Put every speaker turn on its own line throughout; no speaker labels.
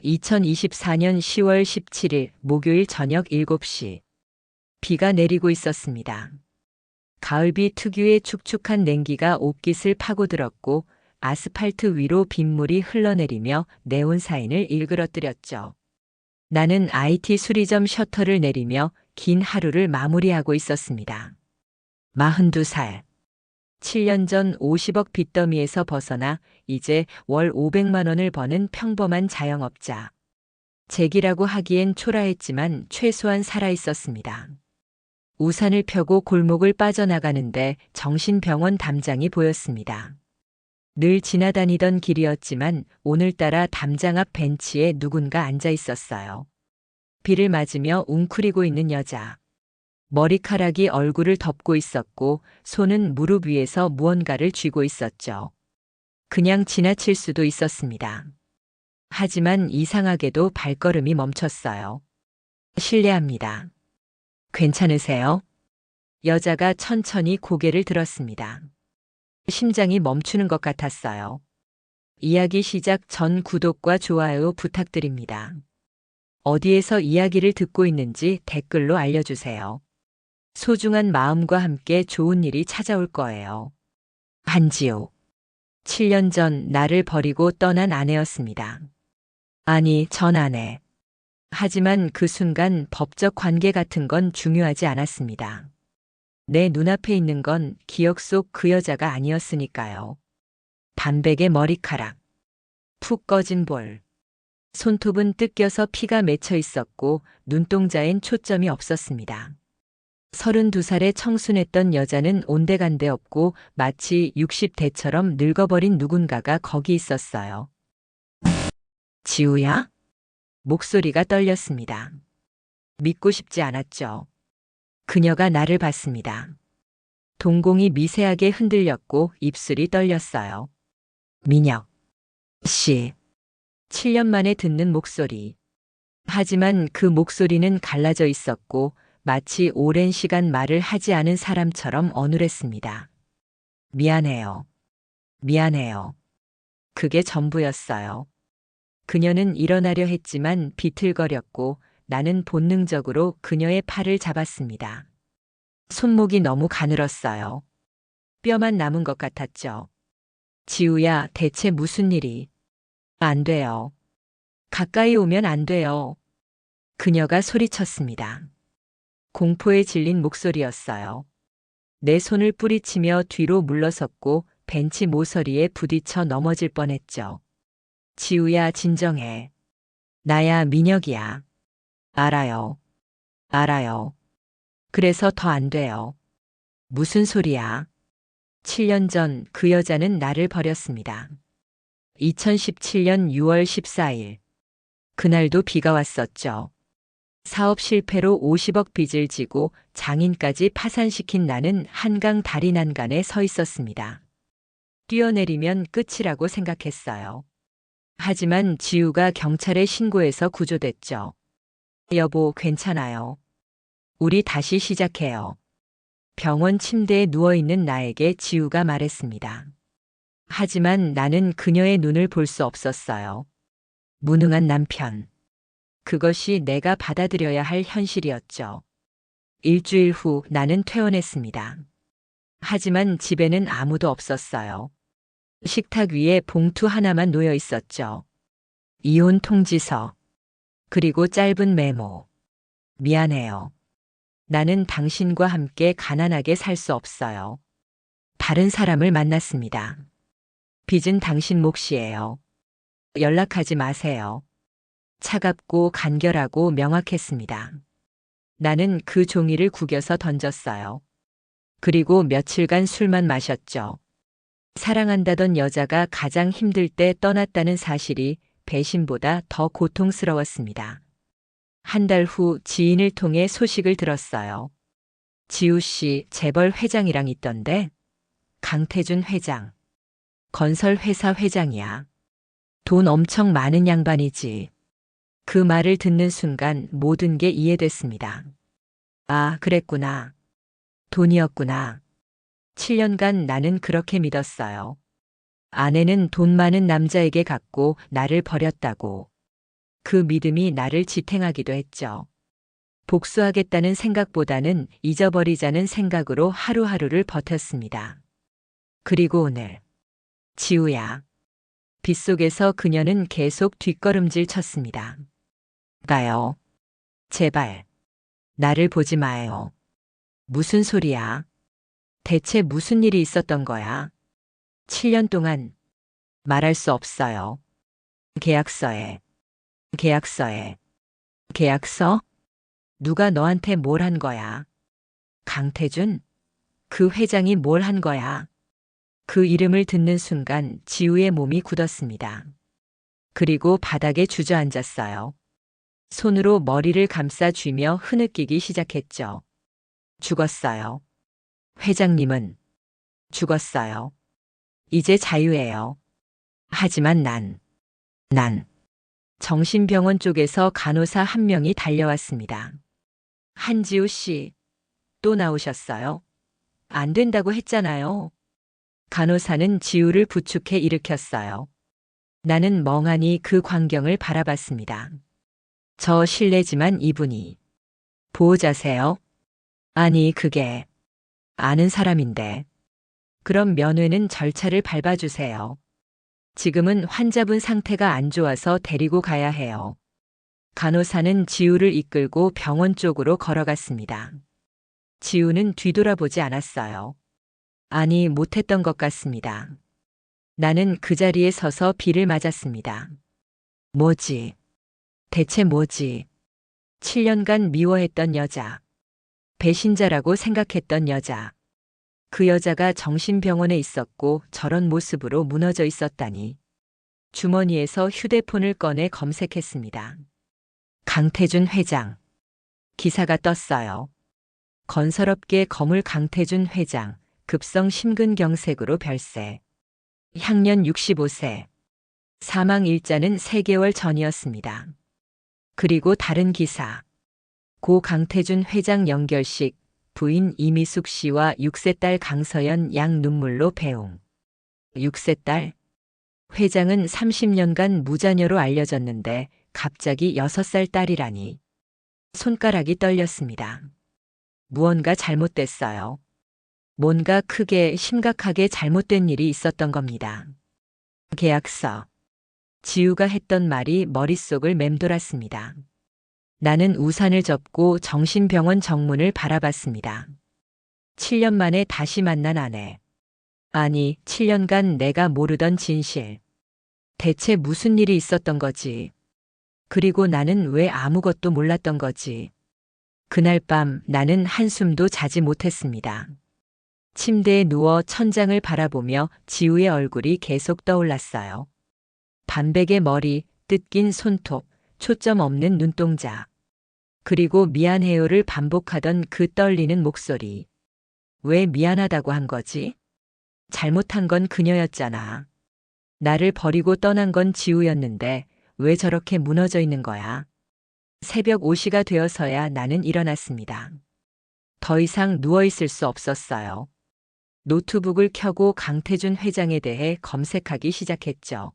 2024년 10월 17일 목요일 저녁 7시. 비가 내리고 있었습니다. 가을비 특유의 축축한 냉기가 옷깃을 파고들었고 아스팔트 위로 빗물이 흘러내리며 네온사인을 일그러뜨렸죠. 나는 IT 수리점 셔터를 내리며 긴 하루를 마무리하고 있었습니다. 42살. 7년 전 50억 빚더미에서 벗어나 이제 월 500만 원을 버는 평범한 자영업자. 잭이라고 하기엔 초라했지만 최소한 살아있었습니다. 우산을 펴고 골목을 빠져나가는데 정신병원 담장이 보였습니다. 늘 지나다니던 길이었지만 오늘따라 담장 앞 벤치에 누군가 앉아 있었어요. 비를 맞으며 웅크리고 있는 여자. 머리카락이 얼굴을 덮고 있었고 손은 무릎 위에서 무언가를 쥐고 있었죠. 그냥 지나칠 수도 있었습니다. 하지만 이상하게도 발걸음이 멈췄어요. 실례합니다. 괜찮으세요? 여자가 천천히 고개를 들었습니다. 심장이 멈추는 것 같았어요. 이야기 시작 전 구독과 좋아요 부탁드립니다. 어디에서 이야기를 듣고 있는지 댓글로 알려주세요. 소중한 마음과 함께 좋은 일이 찾아올 거예요. 한지호. 7년 전 나를 버리고 떠난 아내였습니다. 아니, 전 아내. 하지만 그 순간 법적 관계 같은 건 중요하지 않았습니다. 내 눈앞에 있는 건 기억 속 그 여자가 아니었으니까요. 단백의 머리카락. 푹 꺼진 볼. 손톱은 뜯겨서 피가 맺혀 있었고 눈동자엔 초점이 없었습니다. 32살의 청순했던 여자는 온데간데 없고 마치 60대처럼 늙어버린 누군가가 거기 있었어요. 지우야? 목소리가 떨렸습니다. 믿고 싶지 않았죠. 그녀가 나를 봤습니다. 동공이 미세하게 흔들렸고 입술이 떨렸어요. 민혁 씨. 7년 만에 듣는 목소리. 하지만 그 목소리는 갈라져 있었고 마치 오랜 시간 말을 하지 않은 사람처럼 어눌했습니다. 미안해요. 미안해요. 그게 전부였어요. 그녀는 일어나려 했지만 비틀거렸고 나는 본능적으로 그녀의 팔을 잡았습니다. 손목이 너무 가늘었어요. 뼈만 남은 것 같았죠. 지우야, 대체 무슨 일이? 안 돼요. 가까이 오면 안 돼요. 그녀가 소리쳤습니다. 공포에 질린 목소리였어요. 내 손을 뿌리치며 뒤로 물러섰고 벤치 모서리에 부딪혀 넘어질 뻔했죠. 지우야, 진정해. 나야, 민혁이야. 알아요. 알아요. 그래서 더 안 돼요. 무슨 소리야? 7년 전 그 여자는 나를 버렸습니다. 2017년 6월 14일. 그날도 비가 왔었죠. 사업 실패로 50억 빚을 지고 장인까지 파산시킨 나는 한강 다리 난간에 서 있었습니다. 뛰어내리면 끝이라고 생각했어요. 하지만 지우가 경찰에 신고해서 구조됐죠. 여보, 괜찮아요. 우리 다시 시작해요. 병원 침대에 누워있는 나에게 지우가 말했습니다. 하지만 나는 그녀의 눈을 볼 수 없었어요. 무능한 남편. 그것이 내가 받아들여야 할 현실이었죠. 일주일 후 나는 퇴원했습니다. 하지만 집에는 아무도 없었어요. 식탁 위에 봉투 하나만 놓여 있었죠. 이혼 통지서. 그리고 짧은 메모. 미안해요. 나는 당신과 함께 가난하게 살 수 없어요. 다른 사람을 만났습니다. 빚은 당신 몫이에요. 연락하지 마세요. 차갑고 간결하고 명확했습니다. 나는 그 종이를 구겨서 던졌어요. 그리고 며칠간 술만 마셨죠. 사랑한다던 여자가 가장 힘들 때 떠났다는 사실이 배신보다 더 고통스러웠습니다. 한 달 후 지인을 통해 소식을 들었어요. 지우 씨 재벌 회장이랑 있던데? 강태준 회장. 건설회사 회장이야. 돈 엄청 많은 양반이지. 그 말을 듣는 순간 모든 게 이해됐습니다. 아, 그랬구나. 돈이었구나. 7년간 나는 그렇게 믿었어요. 아내는 돈 많은 남자에게 갔고 나를 버렸다고. 그 믿음이 나를 지탱하기도 했죠. 복수하겠다는 생각보다는 잊어버리자는 생각으로 하루하루를 버텼습니다. 그리고 오늘, 지우야. 빗속에서 그녀는 계속 뒷걸음질 쳤습니다. 가요. 제발. 나를 보지 마요. 무슨 소리야? 대체 무슨 일이 있었던 거야? 7년 동안 말할 수 없어요. 계약서에, 계약서에, 계약서? 누가 너한테 뭘 한 거야? 강태준? 그 회장이 뭘 한 거야? 그 이름을 듣는 순간 지우의 몸이 굳었습니다. 그리고 바닥에 주저앉았어요. 손으로 머리를 감싸 쥐며 흐느끼기 시작했죠. 죽었어요. 회장님은 죽었어요. 이제 자유예요. 하지만 난 정신병원 쪽에서 간호사 한 명이 달려왔습니다. 한지우 씨, 또 나오셨어요? 안 된다고 했잖아요. 간호사는 지우를 부축해 일으켰어요. 나는 멍하니 그 광경을 바라봤습니다. 저 실례지만 이분이 보호자세요? 아니, 그게 아는 사람인데. 그럼 면회는 절차를 밟아주세요. 지금은 환자분 상태가 안 좋아서 데리고 가야 해요. 간호사는 지우를 이끌고 병원 쪽으로 걸어갔습니다. 지우는 뒤돌아보지 않았어요. 아니, 못했던 것 같습니다. 나는 그 자리에 서서 비를 맞았습니다. 뭐지? 대체 뭐지? 7년간 미워했던 여자. 배신자라고 생각했던 여자. 그 여자가 정신병원에 있었고 저런 모습으로 무너져 있었다니. 주머니에서 휴대폰을 꺼내 검색했습니다. 강태준 회장. 기사가 떴어요. 건설업계 거물 강태준 회장, 급성 심근경색으로 별세. 향년 65세. 사망 일자는 3개월 전이었습니다. 그리고 다른 기사. 고 강태준 회장 연결식, 부인 이미숙 씨와 6세 딸 강서연 양 눈물로 배웅. 6세 딸? 회장은 30년간 무자녀로 알려졌는데 갑자기 6살 딸이라니. 손가락이 떨렸습니다. 무언가 잘못됐어요. 뭔가 크게 심각하게 잘못된 일이 있었던 겁니다. 계약서. 지우가 했던 말이 머릿속을 맴돌았습니다. 나는 우산을 접고 정신병원 정문을 바라봤습니다. 7년 만에 다시 만난 아내. 아니, 7년간 내가 모르던 진실. 대체 무슨 일이 있었던 거지? 그리고 나는 왜 아무것도 몰랐던 거지? 그날 밤 나는 한숨도 자지 못했습니다. 침대에 누워 천장을 바라보며 지우의 얼굴이 계속 떠올랐어요. 반백의 머리, 뜯긴 손톱, 초점 없는 눈동자. 그리고 미안해요를 반복하던 그 떨리는 목소리. 왜 미안하다고 한 거지? 잘못한 건 그녀였잖아. 나를 버리고 떠난 건 지우였는데 왜 저렇게 무너져 있는 거야? 새벽 5시가 되어서야 나는 일어났습니다. 더 이상 누워있을 수 없었어요. 노트북을 켜고 강태준 회장에 대해 검색하기 시작했죠.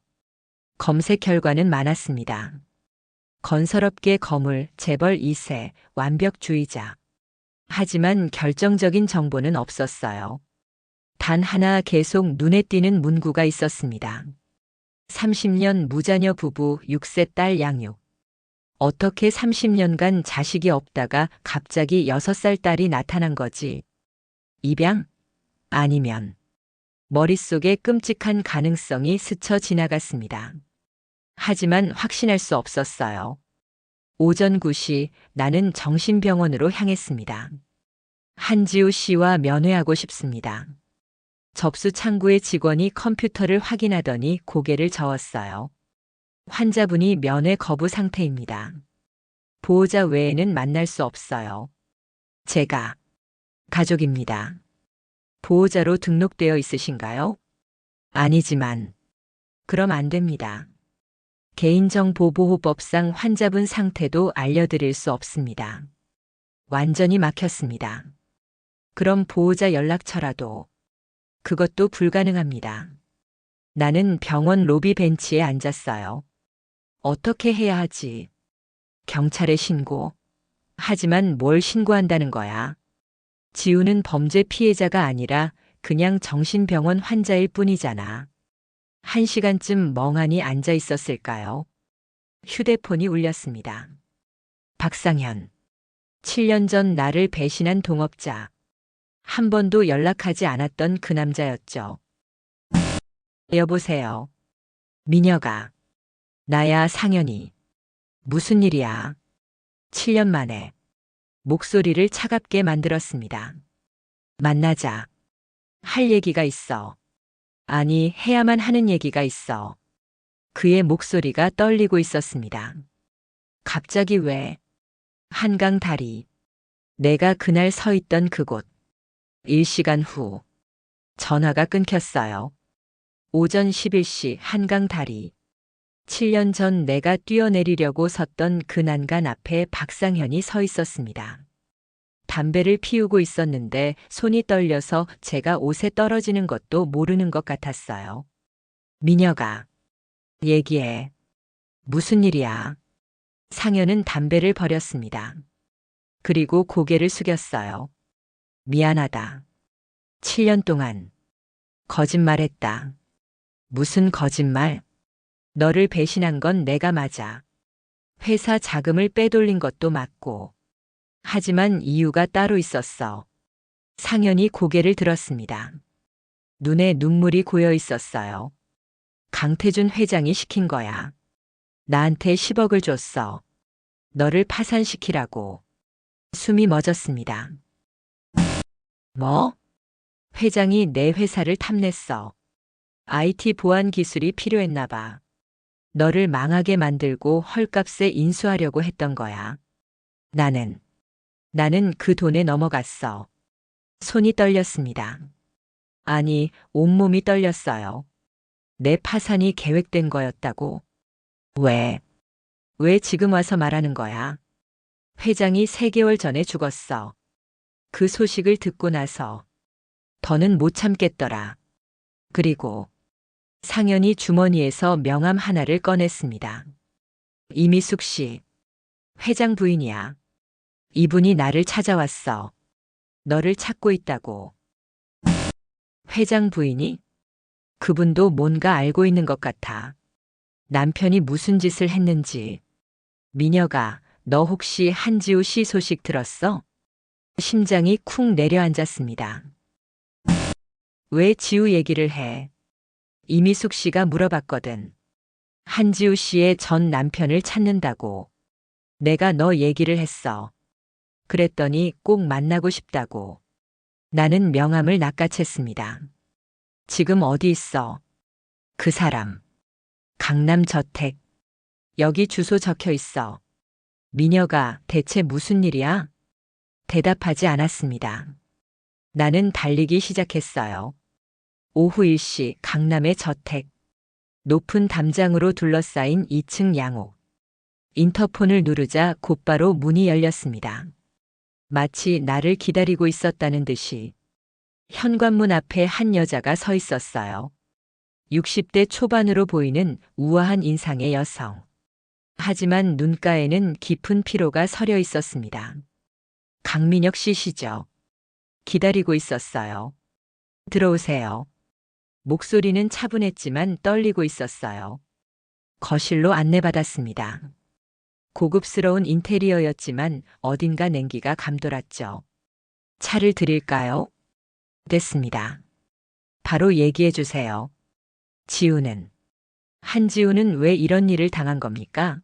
검색 결과는 많았습니다. 건설업계 거물, 재벌 2세, 완벽주의자. 하지만 결정적인 정보는 없었어요. 단 하나 계속 눈에 띄는 문구가 있었습니다. 30년 무자녀 부부 6세 딸 양육. 어떻게 30년간 자식이 없다가 갑자기 6살 딸이 나타난 거지? 입양? 아니면 머릿속에 끔찍한 가능성이 스쳐 지나갔습니다. 하지만 확신할 수 없었어요. 오전 9시 나는 정신병원으로 향했습니다. 한지우 씨와 면회하고 싶습니다. 접수 창구의 직원이 컴퓨터를 확인하더니 고개를 저었어요. 환자분이 면회 거부 상태입니다. 보호자 외에는 만날 수 없어요. 제가 가족입니다. 보호자로 등록되어 있으신가요? 아니지만 그럼 안 됩니다. 개인정보보호법상 환자분 상태도 알려드릴 수 없습니다. 완전히 막혔습니다. 그럼 보호자 연락처라도 그것도 불가능합니다. 나는 병원 로비 벤치에 앉았어요. 어떻게 해야 하지? 경찰에 신고. 하지만 뭘 신고한다는 거야? 지우는 범죄 피해자가 아니라 그냥 정신병원 환자일 뿐이잖아. 1시간쯤 멍하니 앉아 있었을까요? 휴대폰이 울렸습니다. 박상현. 7년 전 나를 배신한 동업자. 한 번도 연락하지 않았던 그 남자였죠. 여보세요. 미녀가. 나야 상현이. 무슨 일이야? 7년 만에. 목소리를 차갑게 만들었습니다. 만나자. 할 얘기가 있어. 아니, 해야만 하는 얘기가 있어. 그의 목소리가 떨리고 있었습니다. 갑자기 왜? 한강 다리. 내가 그날 서 있던 그곳. 1시간 후. 전화가 끊겼어요. 오전 11시 한강 다리. 7년 전 내가 뛰어내리려고 섰던 그 난간 앞에 박상현이 서 있었습니다. 담배를 피우고 있었는데 손이 떨려서 제가 옷에 떨어지는 것도 모르는 것 같았어요. 미녀가. 얘기해. 무슨 일이야? 상현은 담배를 버렸습니다. 그리고 고개를 숙였어요. 미안하다. 7년 동안 거짓말했다. 무슨 거짓말? 너를 배신한 건 내가 맞아. 회사 자금을 빼돌린 것도 맞고. 하지만 이유가 따로 있었어. 상현이 고개를 들었습니다. 눈에 눈물이 고여 있었어요. 강태준 회장이 시킨 거야. 나한테 10억을 줬어. 너를 파산시키라고. 숨이 멎었습니다. 뭐? 회장이 내 회사를 탐냈어. IT 보안 기술이 필요했나 봐. 너를 망하게 만들고 헐값에 인수하려고 했던 거야. 나는 그 돈에 넘어갔어. 손이 떨렸습니다. 아니, 온몸이 떨렸어요. 내 파산이 계획된 거였다고. 왜 지금 와서 말하는 거야? 회장이 3개월 전에 죽었어. 그 소식을 듣고 나서 더는 못 참겠더라. 그리고 상현이 주머니에서 명함 하나를 꺼냈습니다. 이미숙 씨, 회장 부인이야. 이분이 나를 찾아왔어. 너를 찾고 있다고. 회장 부인이? 그분도 뭔가 알고 있는 것 같아. 남편이 무슨 짓을 했는지. 미녀가, 너 혹시 한지우 씨 소식 들었어? 심장이 쿵 내려앉았습니다. 왜 지우 얘기를 해? 이미숙 씨가 물어봤거든. 한지우 씨의 전 남편을 찾는다고. 내가 너 얘기를 했어. 그랬더니 꼭 만나고 싶다고. 나는 명함을 낚아챘습니다. 지금 어디 있어? 그 사람. 강남 저택. 여기 주소 적혀 있어. 미녀가 대체 무슨 일이야? 대답하지 않았습니다. 나는 달리기 시작했어요. 오후 1시 강남의 저택. 높은 담장으로 둘러싸인 2층 양옥. 인터폰을 누르자 곧바로 문이 열렸습니다. 마치 나를 기다리고 있었다는 듯이. 현관문 앞에 한 여자가 서 있었어요. 60대 초반으로 보이는 우아한 인상의 여성. 하지만 눈가에는 깊은 피로가 서려 있었습니다. 강민혁 씨시죠? 기다리고 있었어요. 들어오세요. 목소리는 차분했지만 떨리고 있었어요. 거실로 안내받았습니다. 고급스러운 인테리어였지만 어딘가 냉기가 감돌았죠. 차를 드릴까요? 됐습니다. 바로 얘기해 주세요. 한지우는 왜 이런 일을 당한 겁니까?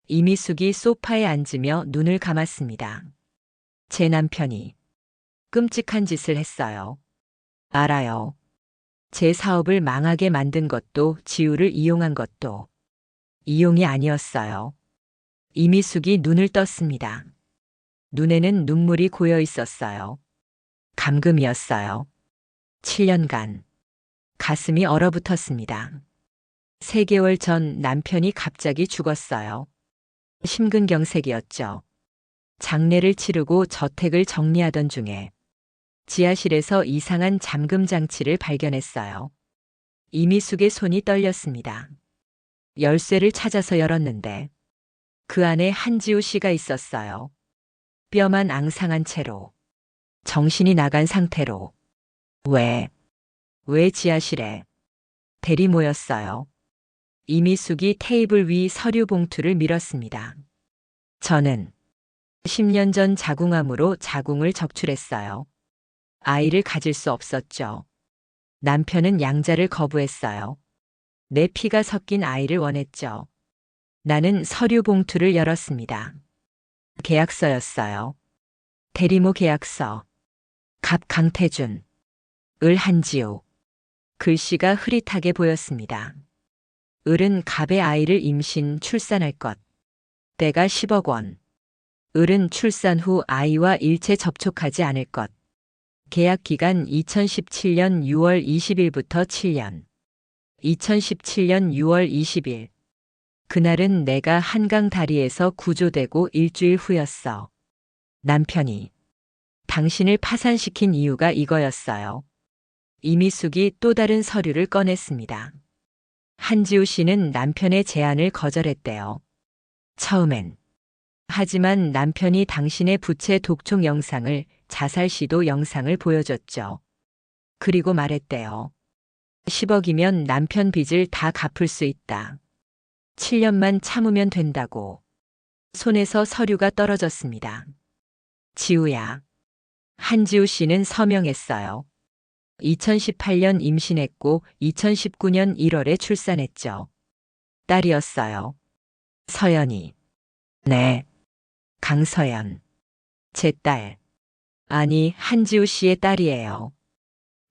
이미숙이 소파에 앉으며 눈을 감았습니다. 제 남편이 끔찍한 짓을 했어요. 알아요. 제 사업을 망하게 만든 것도 지우를 이용한 것도 이용이 아니었어요. 이미숙이 눈을 떴습니다. 눈에는 눈물이 고여 있었어요. 감금이었어요. 7년간. 가슴이 얼어붙었습니다. 3개월 전 남편이 갑자기 죽었어요. 심근경색이었죠. 장례를 치르고 저택을 정리하던 중에 지하실에서 이상한 잠금 장치를 발견했어요. 이미숙의 손이 떨렸습니다. 열쇠를 찾아서 열었는데 그 안에 한지우 씨가 있었어요. 뼈만 앙상한 채로, 정신이 나간 상태로. 왜 지하실에? 대리 모였어요. 이미숙이 테이블 위 서류 봉투를 밀었습니다. 저는 10년 전 자궁암으로 자궁을 적출했어요. 아이를 가질 수 없었죠. 남편은 양자를 거부했어요. 내 피가 섞인 아이를 원했죠. 나는 서류 봉투를 열었습니다. 계약서였어요. 대리모 계약서. 갑 강태준. 을 한지우. 글씨가 흐릿하게 보였습니다. 을은 갑의 아이를 임신 출산할 것. 때가 10억 원. 을은 출산 후 아이와 일체 접촉하지 않을 것. 계약 기간 2017년 6월 20일부터 7년. 2017년 6월 20일. 그날은 내가 한강 다리에서 구조되고 일주일 후였어. 남편이 당신을 파산시킨 이유가 이거였어요. 이미숙이 또 다른 서류를 꺼냈습니다. 한지우 씨는 남편의 제안을 거절했대요. 처음엔. 하지만 남편이 당신의 부채 독촉 영상을, 자살 시도 영상을 보여줬죠. 그리고 말했대요. 10억이면 남편 빚을 다 갚을 수 있다. 7년만 참으면 된다고. 손에서 서류가 떨어졌습니다. 지우야. 한지우 씨는 서명했어요. 2018년 임신했고 2019년 1월에 출산했죠. 딸이었어요. 서연이. 네. 강서연. 제 딸. 아니, 한지우 씨의 딸이에요.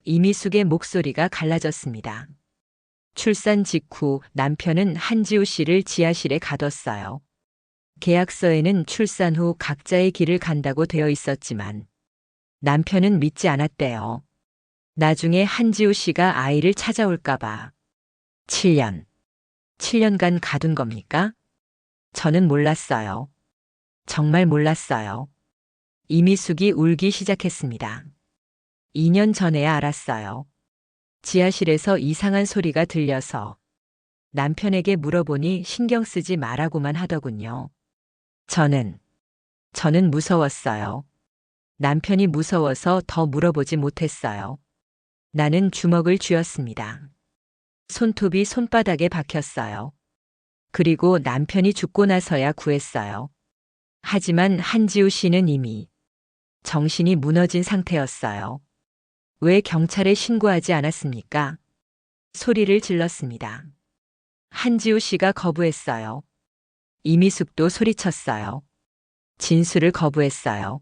이미숙의 목소리가 갈라졌습니다. 출산 직후 남편은 한지우 씨를 지하실에 가뒀어요. 계약서에는 출산 후 각자의 길을 간다고 되어 있었지만 남편은 믿지 않았대요. 나중에 한지우 씨가 아이를 찾아올까봐. 7년간 가둔 겁니까? 저는 몰랐어요. 정말 몰랐어요. 이미숙이 울기 시작했습니다. 2년 전에야 알았어요. 지하실에서 이상한 소리가 들려서 남편에게 물어보니 신경 쓰지 말라고만 하더군요. 저는 무서웠어요. 남편이 무서워서 더 물어보지 못했어요. 나는 주먹을 쥐었습니다. 손톱이 손바닥에 박혔어요. 그리고 남편이 죽고 나서야 구했어요. 하지만 한지우 씨는 이미 정신이 무너진 상태였어요. 왜 경찰에 신고하지 않았습니까? 소리를 질렀습니다. 한지우 씨가 거부했어요. 이미숙도 소리쳤어요. 진술을 거부했어요.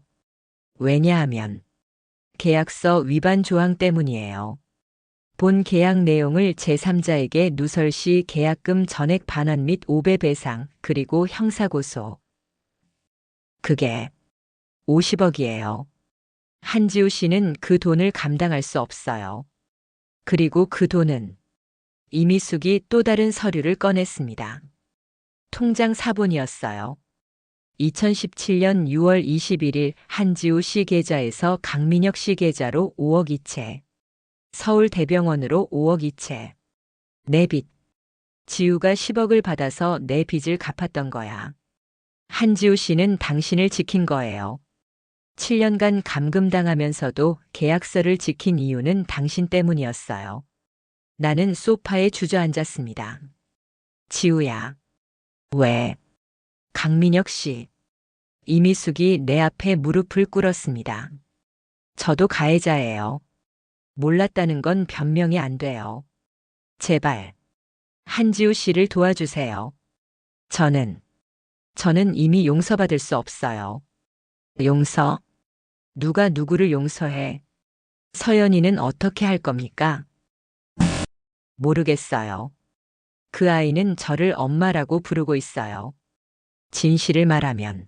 왜냐하면 계약서 위반 조항 때문이에요. 본 계약 내용을 제3자에게 누설 시 계약금 전액 반환 및 5배 배상 그리고 형사고소. 그게 50억이에요. 한지우 씨는 그 돈을 감당할 수 없어요. 그리고 그 돈은 이미숙이 또 다른 서류를 꺼냈습니다. 통장 사본이었어요. 2017년 6월 21일 한지우 씨 계좌에서 강민혁 씨 계좌로 5억 이체. 서울 대병원으로 5억 이체. 내 빚. 지우가 10억을 받아서 내 빚을 갚았던 거야. 한지우 씨는 당신을 지킨 거예요. 7년간 감금당하면서도 계약서를 지킨 이유는 당신 때문이었어요. 나는 소파에 주저앉았습니다. 지우야. 왜? 강민혁 씨. 이미숙이 내 앞에 무릎을 꿇었습니다. 저도 가해자예요. 몰랐다는 건 변명이 안 돼요. 제발. 한지우 씨를 도와주세요. 저는 이미 용서받을 수 없어요. 용서? 누가 누구를 용서해? 서연이는 어떻게 할 겁니까? 모르겠어요. 그 아이는 저를 엄마라고 부르고 있어요. 진실을 말하면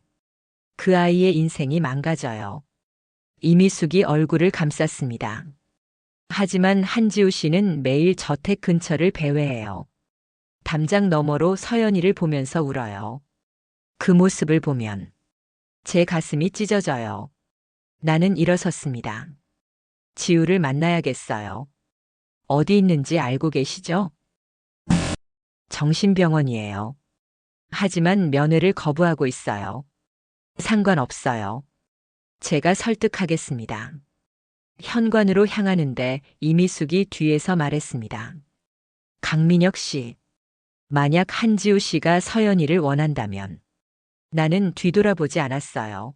그 아이의 인생이 망가져요. 이미숙이 얼굴을 감쌌습니다. 하지만 한지우 씨는 매일 저택 근처를 배회해요. 담장 너머로 서연이를 보면서 울어요. 그 모습을 보면 제 가슴이 찢어져요. 나는 일어섰습니다. 지우를 만나야겠어요. 어디 있는지 알고 계시죠? 정신병원이에요. 하지만 면회를 거부하고 있어요. 상관없어요. 제가 설득하겠습니다. 현관으로 향하는데 이미숙이 뒤에서 말했습니다. 강민혁 씨, 만약 한지우 씨가 서연이를 원한다면 나는 뒤돌아보지 않았어요.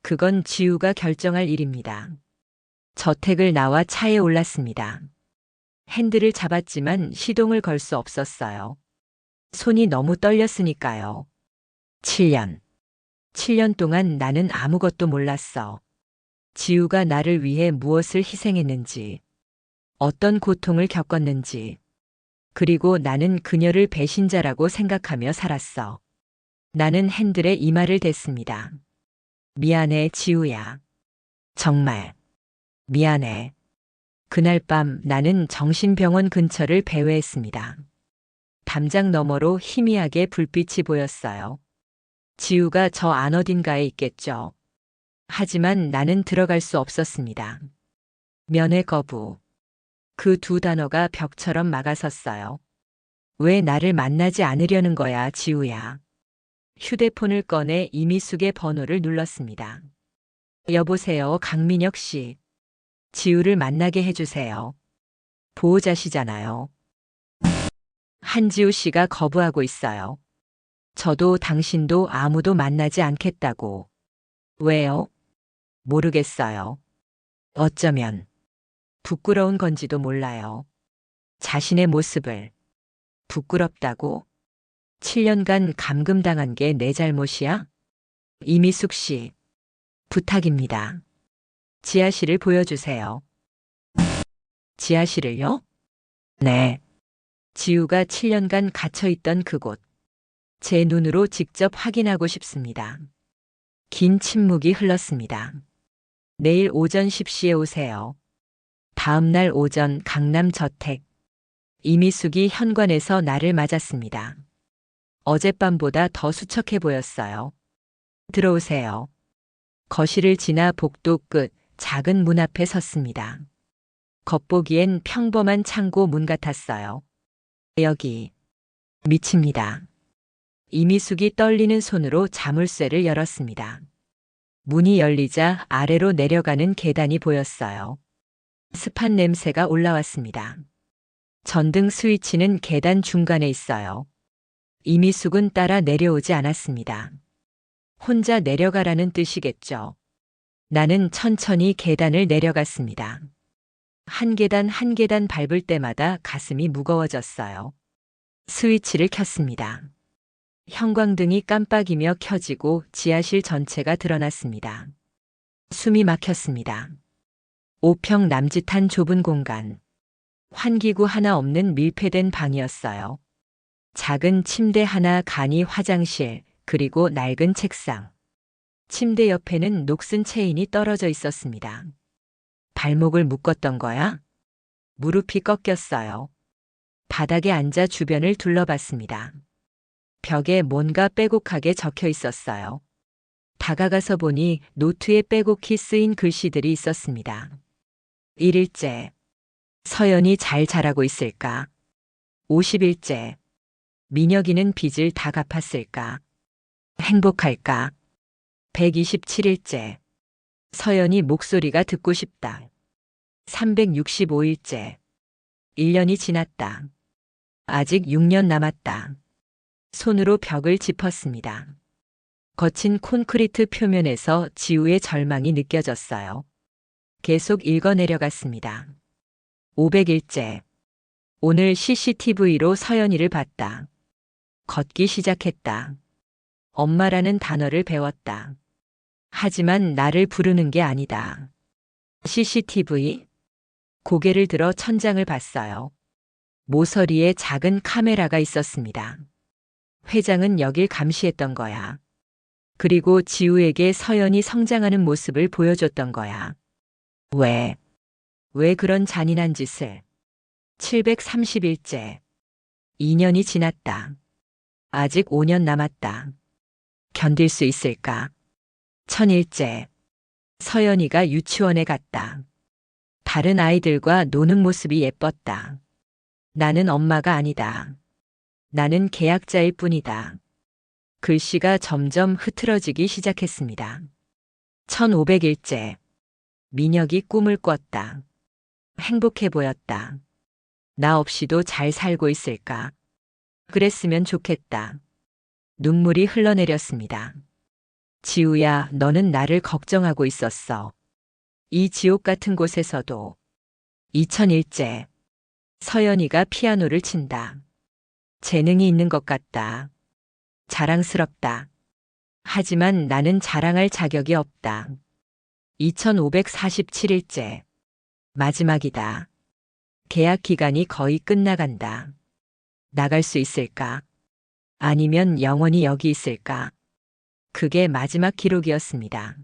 그건 지우가 결정할 일입니다. 저택을 나와 차에 올랐습니다. 핸들을 잡았지만 시동을 걸 수 없었어요. 손이 너무 떨렸으니까요. 7년. 7년 동안 나는 아무것도 몰랐어. 지우가 나를 위해 무엇을 희생했는지, 어떤 고통을 겪었는지, 그리고 나는 그녀를 배신자라고 생각하며 살았어. 나는 핸들에 이마를 댔습니다. 미안해, 지우야. 정말. 미안해. 그날 밤 나는 정신병원 근처를 배회했습니다. 담장 너머로 희미하게 불빛이 보였어요. 지우가 저 안 어딘가에 있겠죠. 하지만 나는 들어갈 수 없었습니다. 면회 거부. 그 두 단어가 벽처럼 막아섰어요. 왜 나를 만나지 않으려는 거야, 지우야. 휴대폰을 꺼내 이미숙의 번호를 눌렀습니다. 여보세요, 강민혁 씨. 지우를 만나게 해주세요. 보호자시잖아요. 한지우 씨가 거부하고 있어요. 저도 당신도 아무도 만나지 않겠다고. 왜요? 모르겠어요. 어쩌면 부끄러운 건지도 몰라요. 자신의 모습을 부끄럽다고? 7년간 감금당한 게 내 잘못이야? 이미숙 씨, 부탁입니다. 지하실을 보여주세요. 지하실을요? 네. 지우가 7년간 갇혀있던 그곳. 제 눈으로 직접 확인하고 싶습니다. 긴 침묵이 흘렀습니다. 내일 오전 10시에 오세요. 다음 날 오전 강남 저택. 이미숙이 현관에서 나를 맞았습니다. 어젯밤보다 더 수척해 보였어요. 들어오세요. 거실을 지나 복도 끝 작은 문 앞에 섰습니다. 겉보기엔 평범한 창고 문 같았어요. 여기. 미칩니다. 이미숙이 떨리는 손으로 자물쇠를 열었습니다. 문이 열리자 아래로 내려가는 계단이 보였어요. 습한 냄새가 올라왔습니다. 전등 스위치는 계단 중간에 있어요. 이미숙은 따라 내려오지 않았습니다. 혼자 내려가라는 뜻이겠죠. 나는 천천히 계단을 내려갔습니다. 한 계단 한 계단 밟을 때마다 가슴이 무거워졌어요. 스위치를 켰습니다. 형광등이 깜빡이며 켜지고 지하실 전체가 드러났습니다. 숨이 막혔습니다. 5평 남짓한 좁은 공간. 환기구 하나 없는 밀폐된 방이었어요. 작은 침대 하나, 간이 화장실, 그리고 낡은 책상. 침대 옆에는 녹슨 체인이 떨어져 있었습니다. 발목을 묶었던 거야? 무릎이 꺾였어요. 바닥에 앉아 주변을 둘러봤습니다. 벽에 뭔가 빼곡하게 적혀 있었어요. 다가가서 보니 노트에 빼곡히 쓰인 글씨들이 있었습니다. 1일째. 서연이 잘 자라고 있을까? 50일째. 민혁이는 빚을 다 갚았을까? 행복할까? 127일째. 서연이 목소리가 듣고 싶다. 365일째. 1년이 지났다. 아직 6년 남았다. 손으로 벽을 짚었습니다. 거친 콘크리트 표면에서 지우의 절망이 느껴졌어요. 계속 읽어 내려갔습니다. 500일째. 오늘 CCTV로 서연이를 봤다. 걷기 시작했다. 엄마라는 단어를 배웠다. 하지만 나를 부르는 게 아니다. CCTV? 고개를 들어 천장을 봤어요. 모서리에 작은 카메라가 있었습니다. 회장은 여길 감시했던 거야. 그리고 지우에게 서연이 성장하는 모습을 보여줬던 거야. 왜 그런 잔인한 짓을? 730일째. 2년이 지났다. 아직 5년 남았다. 견딜 수 있을까? 1000일째. 서연이가 유치원에 갔다. 다른 아이들과 노는 모습이 예뻤다. 나는 엄마가 아니다. 나는 계약자일 뿐이다. 글씨가 점점 흐트러지기 시작했습니다. 1500일째. 민혁이 꿈을 꿨다. 행복해 보였다. 나 없이도 잘 살고 있을까? 그랬으면 좋겠다. 눈물이 흘러내렸습니다. 지우야, 너는 나를 걱정하고 있었어. 이 지옥 같은 곳에서도. 2001째. 서연이가 피아노를 친다. 재능이 있는 것 같다. 자랑스럽다. 하지만 나는 자랑할 자격이 없다. 2547일째. 마지막이다. 계약 기간이 거의 끝나간다. 나갈 수 있을까? 아니면 영원히 여기 있을까? 그게 마지막 기록이었습니다.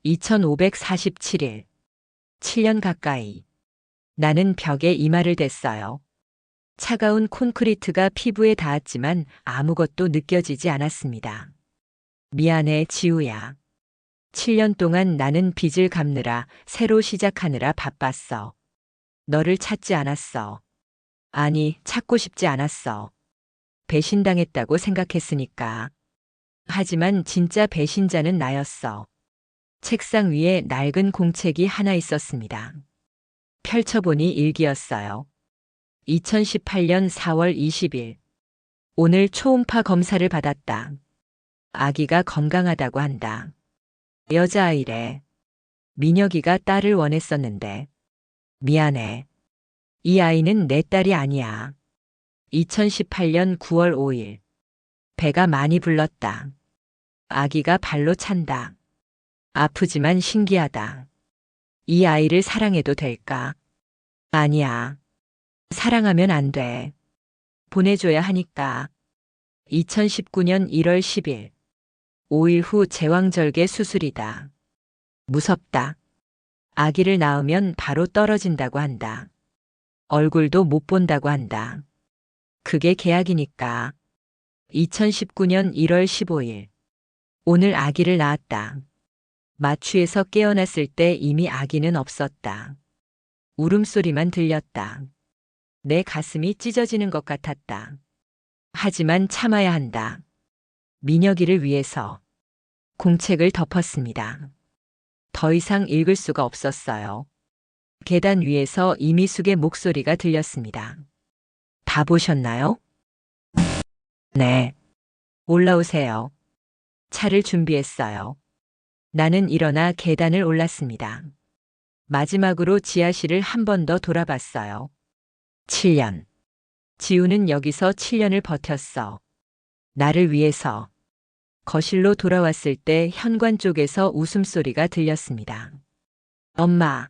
2547일. 7년 가까이. 나는 벽에 이마를 댔어요. 차가운 콘크리트가 피부에 닿았지만 아무것도 느껴지지 않았습니다. 미안해, 지우야. 7년 동안 나는 빚을 갚느라, 새로 시작하느라 바빴어. 너를 찾지 않았어. 아니, 찾고 싶지 않았어. 배신당했다고 생각했으니까. 하지만 진짜 배신자는 나였어. 책상 위에 낡은 공책이 하나 있었습니다. 펼쳐보니 일기였어요. 2018년 4월 20일. 오늘 초음파 검사를 받았다. 아기가 건강하다고 한다. 여자아이래. 민혁이가 딸을 원했었는데. 미안해. 이 아이는 내 딸이 아니야. 2018년 9월 5일. 배가 많이 불렀다. 아기가 발로 찬다. 아프지만 신기하다. 이 아이를 사랑해도 될까? 아니야. 사랑하면 안 돼. 보내줘야 하니까. 2019년 1월 10일. 5일 후 제왕절개 수술이다. 무섭다. 아기를 낳으면 바로 떨어진다고 한다. 얼굴도 못 본다고 한다. 그게 계약이니까. 2019년 1월 15일. 오늘 아기를 낳았다. 마취에서 깨어났을 때 이미 아기는 없었다. 울음소리만 들렸다. 내 가슴이 찢어지는 것 같았다. 하지만 참아야 한다. 민혁이를 위해서. 공책을 덮었습니다. 더 이상 읽을 수가 없었어요. 계단 위에서 이미숙의 목소리가 들렸습니다. 다 보셨나요? 네. 올라오세요. 차를 준비했어요. 나는 일어나 계단을 올랐습니다. 마지막으로 지하실을 한 번 더 돌아봤어요. 7년. 지우는 여기서 7년을 버텼어. 나를 위해서. 거실로 돌아왔을 때 현관 쪽에서 웃음소리가 들렸습니다. 엄마,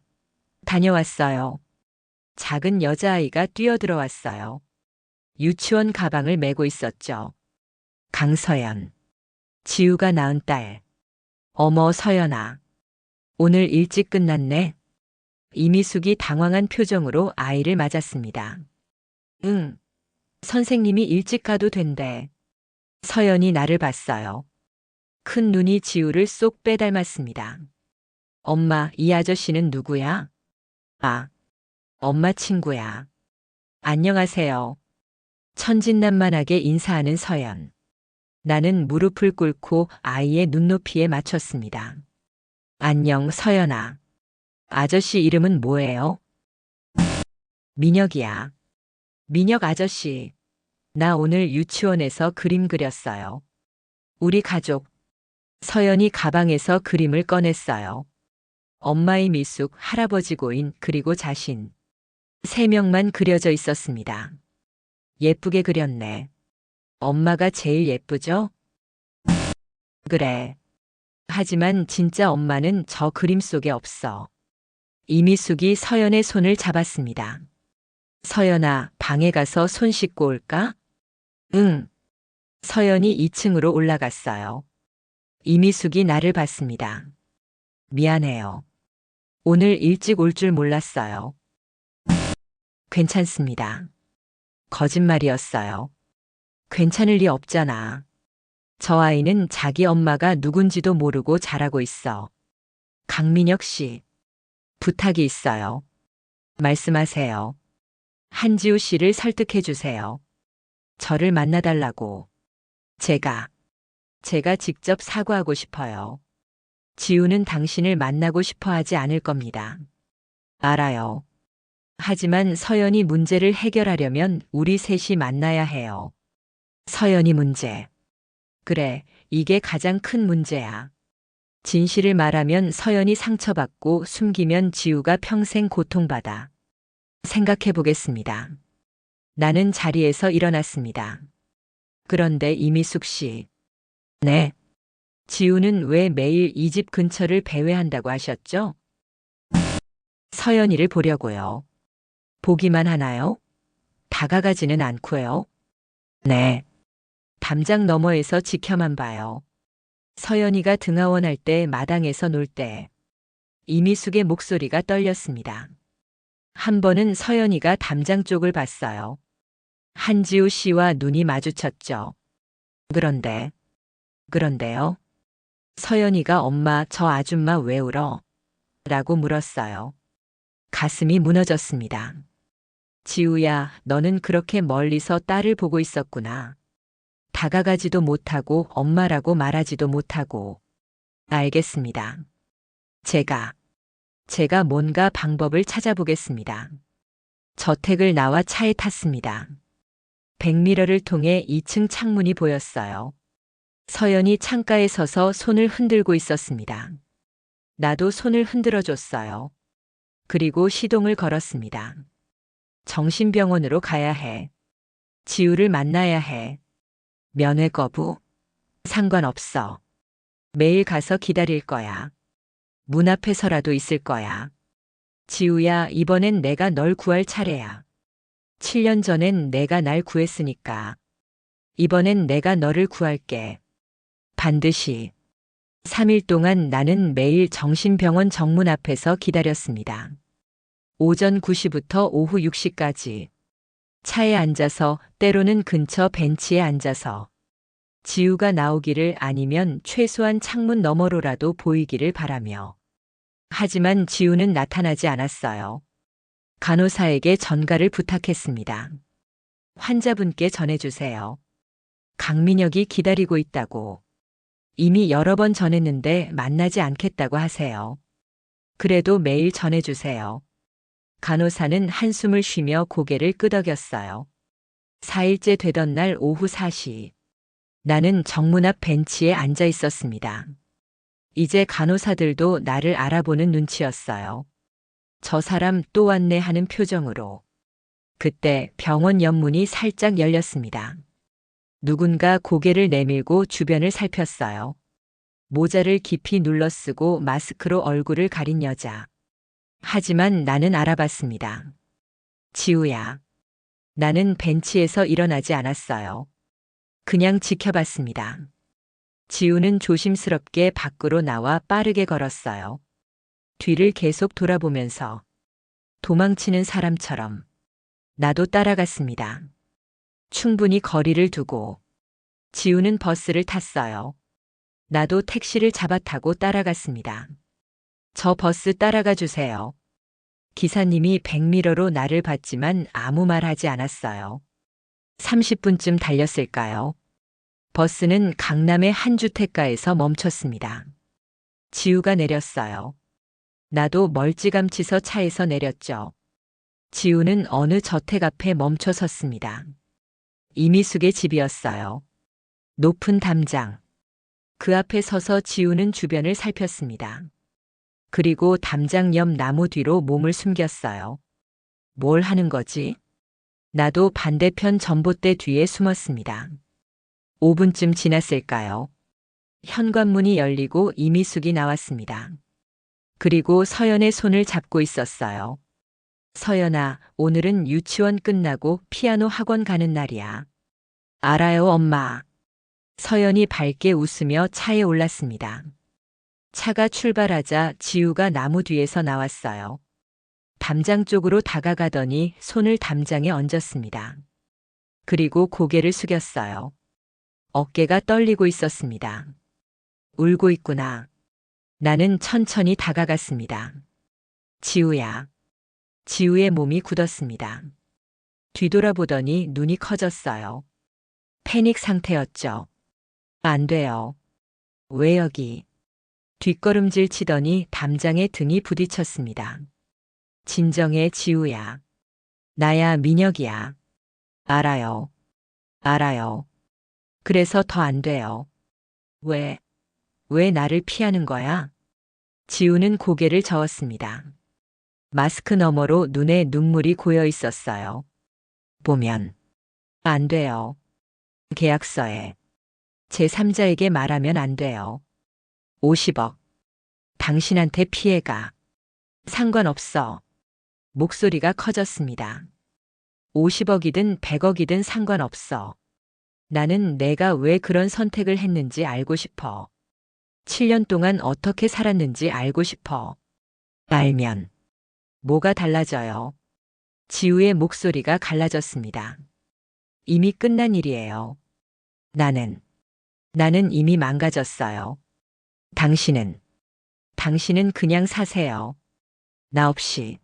다녀왔어요. 작은 여자아이가 뛰어들어왔어요. 유치원 가방을 메고 있었죠. 강서연. 지우가 낳은 딸. 어머, 서연아. 오늘 일찍 끝났네. 이미숙이 당황한 표정으로 아이를 맞았습니다. 응. 선생님이 일찍 가도 된대. 서연이 나를 봤어요. 큰 눈이 지우를 쏙 빼닮았습니다. 엄마, 이 아저씨는 누구야? 아, 엄마 친구야. 안녕하세요. 천진난만하게 인사하는 서연. 나는 무릎을 꿇고 아이의 눈높이에 맞췄습니다. 안녕, 서연아. 아저씨 이름은 뭐예요? 민혁이야. 민혁 아저씨. 나 오늘 유치원에서 그림 그렸어요. 우리 가족. 서연이 가방에서 그림을 꺼냈어요. 엄마의 미숙, 할아버지 고인, 그리고 자신. 3명만 그려져 있었습니다. 예쁘게 그렸네. 엄마가 제일 예쁘죠? 그래. 하지만 진짜 엄마는 저 그림 속에 없어. 이미숙이 서연의 손을 잡았습니다. 서연아, 방에 가서 손 씻고 올까? 응. 서연이 2층으로 올라갔어요. 이미숙이 나를 봤습니다. 미안해요. 오늘 일찍 올 줄 몰랐어요. 괜찮습니다. 거짓말이었어요. 괜찮을 리 없잖아. 저 아이는 자기 엄마가 누군지도 모르고 자라고 있어. 강민혁 씨. 부탁이 있어요. 말씀하세요. 한지우 씨를 설득해 주세요. 저를 만나달라고. 제가 직접 사과하고 싶어요. 지우는 당신을 만나고 싶어 하지 않을 겁니다. 알아요. 하지만 서연이 문제를 해결하려면 우리 셋이 만나야 해요. 서연이 문제. 그래, 이게 가장 큰 문제야. 진실을 말하면 서연이 상처받고 숨기면 지우가 평생 고통받아. 생각해 보겠습니다. 나는 자리에서 일어났습니다. 그런데 이미숙 씨. 네. 지우는 왜 매일 이 집 근처를 배회한다고 하셨죠? 서연이를 보려고요. 보기만 하나요? 다가가지는 않고요. 네. 담장 너머에서 지켜만 봐요. 서연이가 등하원할 때 마당에서 놀 때 이미숙의 목소리가 떨렸습니다. 한 번은 서연이가 담장 쪽을 봤어요. 한지우 씨와 눈이 마주쳤죠. 그런데요. 서연이가 엄마 저 아줌마 왜 울어? 라고 물었어요. 가슴이 무너졌습니다. 지우야, 너는 그렇게 멀리서 딸을 보고 있었구나. 다가가지도 못하고 엄마라고 말하지도 못하고. 알겠습니다. 제가 뭔가 방법을 찾아보겠습니다. 저택을 나와 차에 탔습니다. 백미러를 통해 2층 창문이 보였어요. 서연이 창가에 서서 손을 흔들고 있었습니다. 나도 손을 흔들어 줬어요. 그리고 시동을 걸었습니다. 정신병원으로 가야 해. 지우를 만나야 해. 면회 거부? 상관없어. 매일 가서 기다릴 거야. 문 앞에서라도 있을 거야. 지우야, 이번엔 내가 널 구할 차례야. 7년 전엔 내가 날 구했으니까. 이번엔 내가 너를 구할게. 반드시. 3일 동안 나는 매일 정신병원 정문 앞에서 기다렸습니다. 오전 9시부터 오후 6시까지. 차에 앉아서, 때로는 근처 벤치에 앉아서. 지우가 나오기를 아니면 최소한 창문 너머로라도 보이기를 바라며. 하지만 지우는 나타나지 않았어요. 간호사에게 전가를 부탁했습니다. 환자분께 전해주세요. 강민혁이 기다리고 있다고. 이미 여러 번 전했는데 만나지 않겠다고 하세요. 그래도 매일 전해주세요. 간호사는 한숨을 쉬며 고개를 끄덕였어요. 4일째 되던 날 오후 4시. 나는 정문 앞 벤치에 앉아 있었습니다. 이제 간호사들도 나를 알아보는 눈치였어요. 저 사람 또 왔네 하는 표정으로. 그때 병원 옆문이 살짝 열렸습니다. 누군가 고개를 내밀고 주변을 살폈어요. 모자를 깊이 눌러쓰고 마스크로 얼굴을 가린 여자. 하지만 나는 알아봤습니다. 지우야. 나는 벤치에서 일어나지 않았어요. 그냥 지켜봤습니다. 지우는 조심스럽게 밖으로 나와 빠르게 걸었어요. 뒤를 계속 돌아보면서 도망치는 사람처럼. 나도 따라갔습니다. 충분히 거리를 두고. 지우는 버스를 탔어요. 나도 택시를 잡아 타고 따라갔습니다. 저 버스 따라가 주세요. 기사님이 백미러로 나를 봤지만 아무 말 하지 않았어요. 30분쯤 달렸을까요? 버스는 강남의 한 주택가에서 멈췄습니다. 지우가 내렸어요. 나도 멀찌감치서 차에서 내렸죠. 지우는 어느 저택 앞에 멈춰 섰습니다. 이미숙의 집이었어요. 높은 담장. 그 앞에 서서 지우는 주변을 살폈습니다. 그리고 담장 옆 나무 뒤로 몸을 숨겼어요. 뭘 하는 거지? 나도 반대편 전봇대 뒤에 숨었습니다. 5분쯤 지났을까요? 현관문이 열리고 이미숙이 나왔습니다. 그리고 서연의 손을 잡고 있었어요. 서연아, 오늘은 유치원 끝나고 피아노 학원 가는 날이야. 알아요, 엄마. 서연이 밝게 웃으며 차에 올랐습니다. 차가 출발하자 지우가 나무 뒤에서 나왔어요. 담장 쪽으로 다가가더니 손을 담장에 얹었습니다. 그리고 고개를 숙였어요. 어깨가 떨리고 있었습니다. 울고 있구나. 나는 천천히 다가갔습니다. 지우야. 지우의 몸이 굳었습니다. 뒤돌아보더니 눈이 커졌어요. 패닉 상태였죠. 안 돼요. 왜 여기? 뒷걸음질 치더니 담장에 등이 부딪혔습니다. 진정해, 지우야. 나야, 민혁이야. 알아요. 알아요. 그래서 더 안 돼요. 왜 나를 피하는 거야? 지우는 고개를 저었습니다. 마스크 너머로 눈에 눈물이 고여 있었어요. 보면 안 돼요. 계약서에 제3자에게 말하면 안 돼요. 50억. 당신한테 피해가. 상관없어. 목소리가 커졌습니다. 50억이든 100억이든 상관없어. 나는 내가 왜 그런 선택을 했는지 알고 싶어. 7년 동안 어떻게 살았는지 알고 싶어. 알면 뭐가 달라져요? 지우의 목소리가 갈라졌습니다. 이미 끝난 일이에요. 나는 이미 망가졌어요. 당신은 그냥 사세요. 나 없이.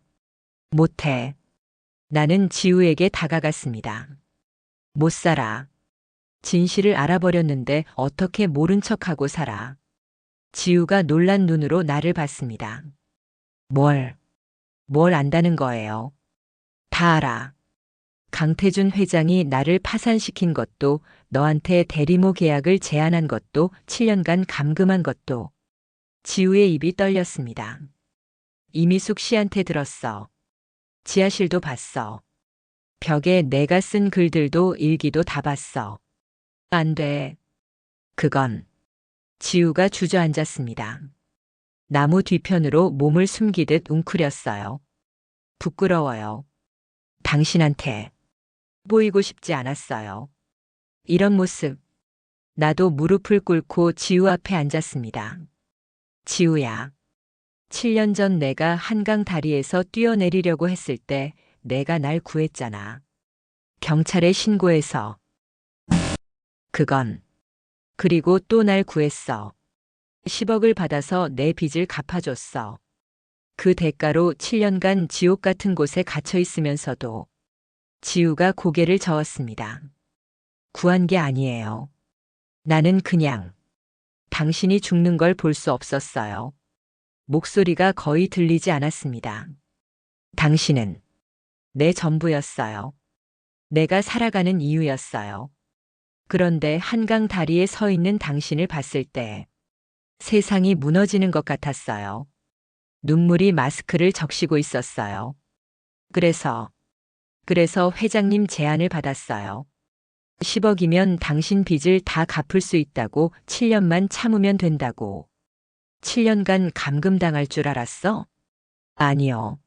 못해. 나는 지우에게 다가갔습니다. 못 살아. 진실을 알아버렸는데 어떻게 모른 척하고 살아. 지우가 놀란 눈으로 나를 봤습니다. 뭘 안다는 거예요. 다 알아. 강태준 회장이 나를 파산시킨 것도, 너한테 대리모 계약을 제안한 것도, 7년간 감금한 것도. 지우의 입이 떨렸습니다. 이미숙 씨한테 들었어. 지하실도 봤어. 벽에 내가 쓴 글들도 일기도 다 봤어. 안 돼. 그건. 지우가 주저앉았습니다. 나무 뒤편으로 몸을 숨기듯 웅크렸어요. 부끄러워요. 당신한테 보이고 싶지 않았어요. 이런 모습. 나도 무릎을 꿇고 지우 앞에 앉았습니다. 지우야. 7년 전 내가 한강 다리에서 뛰어내리려고 했을 때 내가 날 구했잖아. 경찰에 신고해서. 그건. 그리고 또 날 구했어. 10억을 받아서 내 빚을 갚아줬어. 그 대가로 7년간 지옥 같은 곳에 갇혀 있으면서도. 지우가 고개를 저었습니다. 구한 게 아니에요. 나는 그냥 당신이 죽는 걸 볼 수 없었어요. 목소리가 거의 들리지 않았습니다. 당신은 내 전부였어요. 내가 살아가는 이유였어요. 그런데 한강 다리에 서 있는 당신을 봤을 때 세상이 무너지는 것 같았어요. 눈물이 마스크를 적시고 있었어요. 그래서 회장님 제안을 받았어요. 10억이면 당신 빚을 다 갚을 수 있다고, 7년만 참으면 된다고. 7년간 감금당할 줄 알았어? 아니요.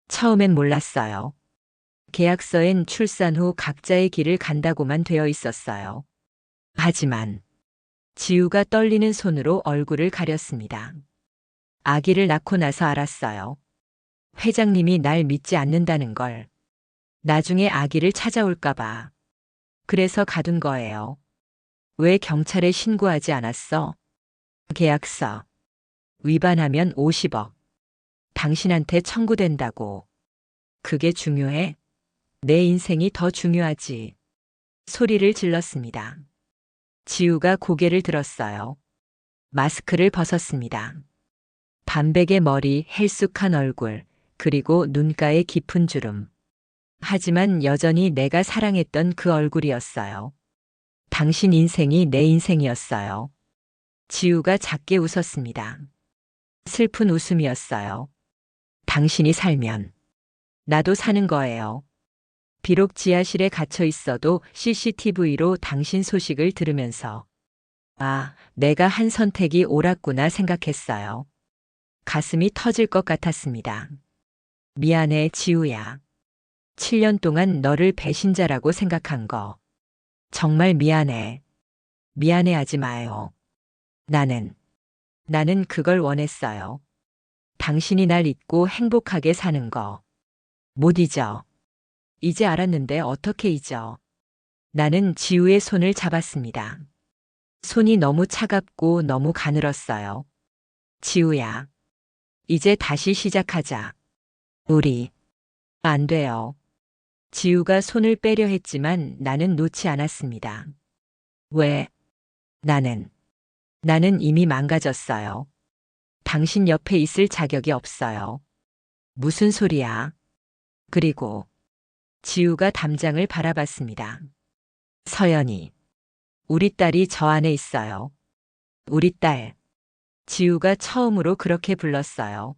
처음엔 몰랐어요. 계약서엔 출산 후 각자의 길을 간다고만 되어 있었어요. 하지만 지우가 떨리는 손으로 얼굴을 가렸습니다. 아기를 낳고 나서 알았어요. 회장님이 날 믿지 않는다는 걸. 나중에 아기를 찾아올까봐. 그래서 가둔 거예요. 왜 경찰에 신고하지 않았어? 계약서. 위반하면 50억. 당신한테 청구된다고. 그게 중요해? 내 인생이 더 중요하지. 소리를 질렀습니다. 지우가 고개를 들었어요. 마스크를 벗었습니다. 반백의 머리, 헬쑥한 얼굴, 그리고 눈가에 깊은 주름. 하지만 여전히 내가 사랑했던 그 얼굴이었어요. 당신 인생이 내 인생이었어요. 지우가 작게 웃었습니다. 슬픈 웃음이었어요. 당신이 살면 나도 사는 거예요. 비록 지하실에 갇혀 있어도 CCTV로 당신 소식을 들으면서 아, 내가 한 선택이 옳았구나 생각했어요. 가슴이 터질 것 같았습니다. 미안해, 지우야. 7년 동안 너를 배신자라고 생각한 거. 정말 미안해. 미안해하지 마요. 나는 그걸 원했어요. 당신이 날 잊고 행복하게 사는 거. 못 잊어. 이제 알았는데 어떻게 잊어. 나는 지우의 손을 잡았습니다. 손이 너무 차갑고 너무 가늘었어요. 지우야. 이제 다시 시작하자. 우리. 안 돼요. 지우가 손을 빼려 했지만 나는 놓지 않았습니다. 왜? 나는 이미 망가졌어요. 당신 옆에 있을 자격이 없어요. 무슨 소리야? 그리고 지우가 담장을 바라봤습니다. 서연이, 우리 딸이 저 안에 있어요. 우리 딸. 지우가 처음으로 그렇게 불렀어요.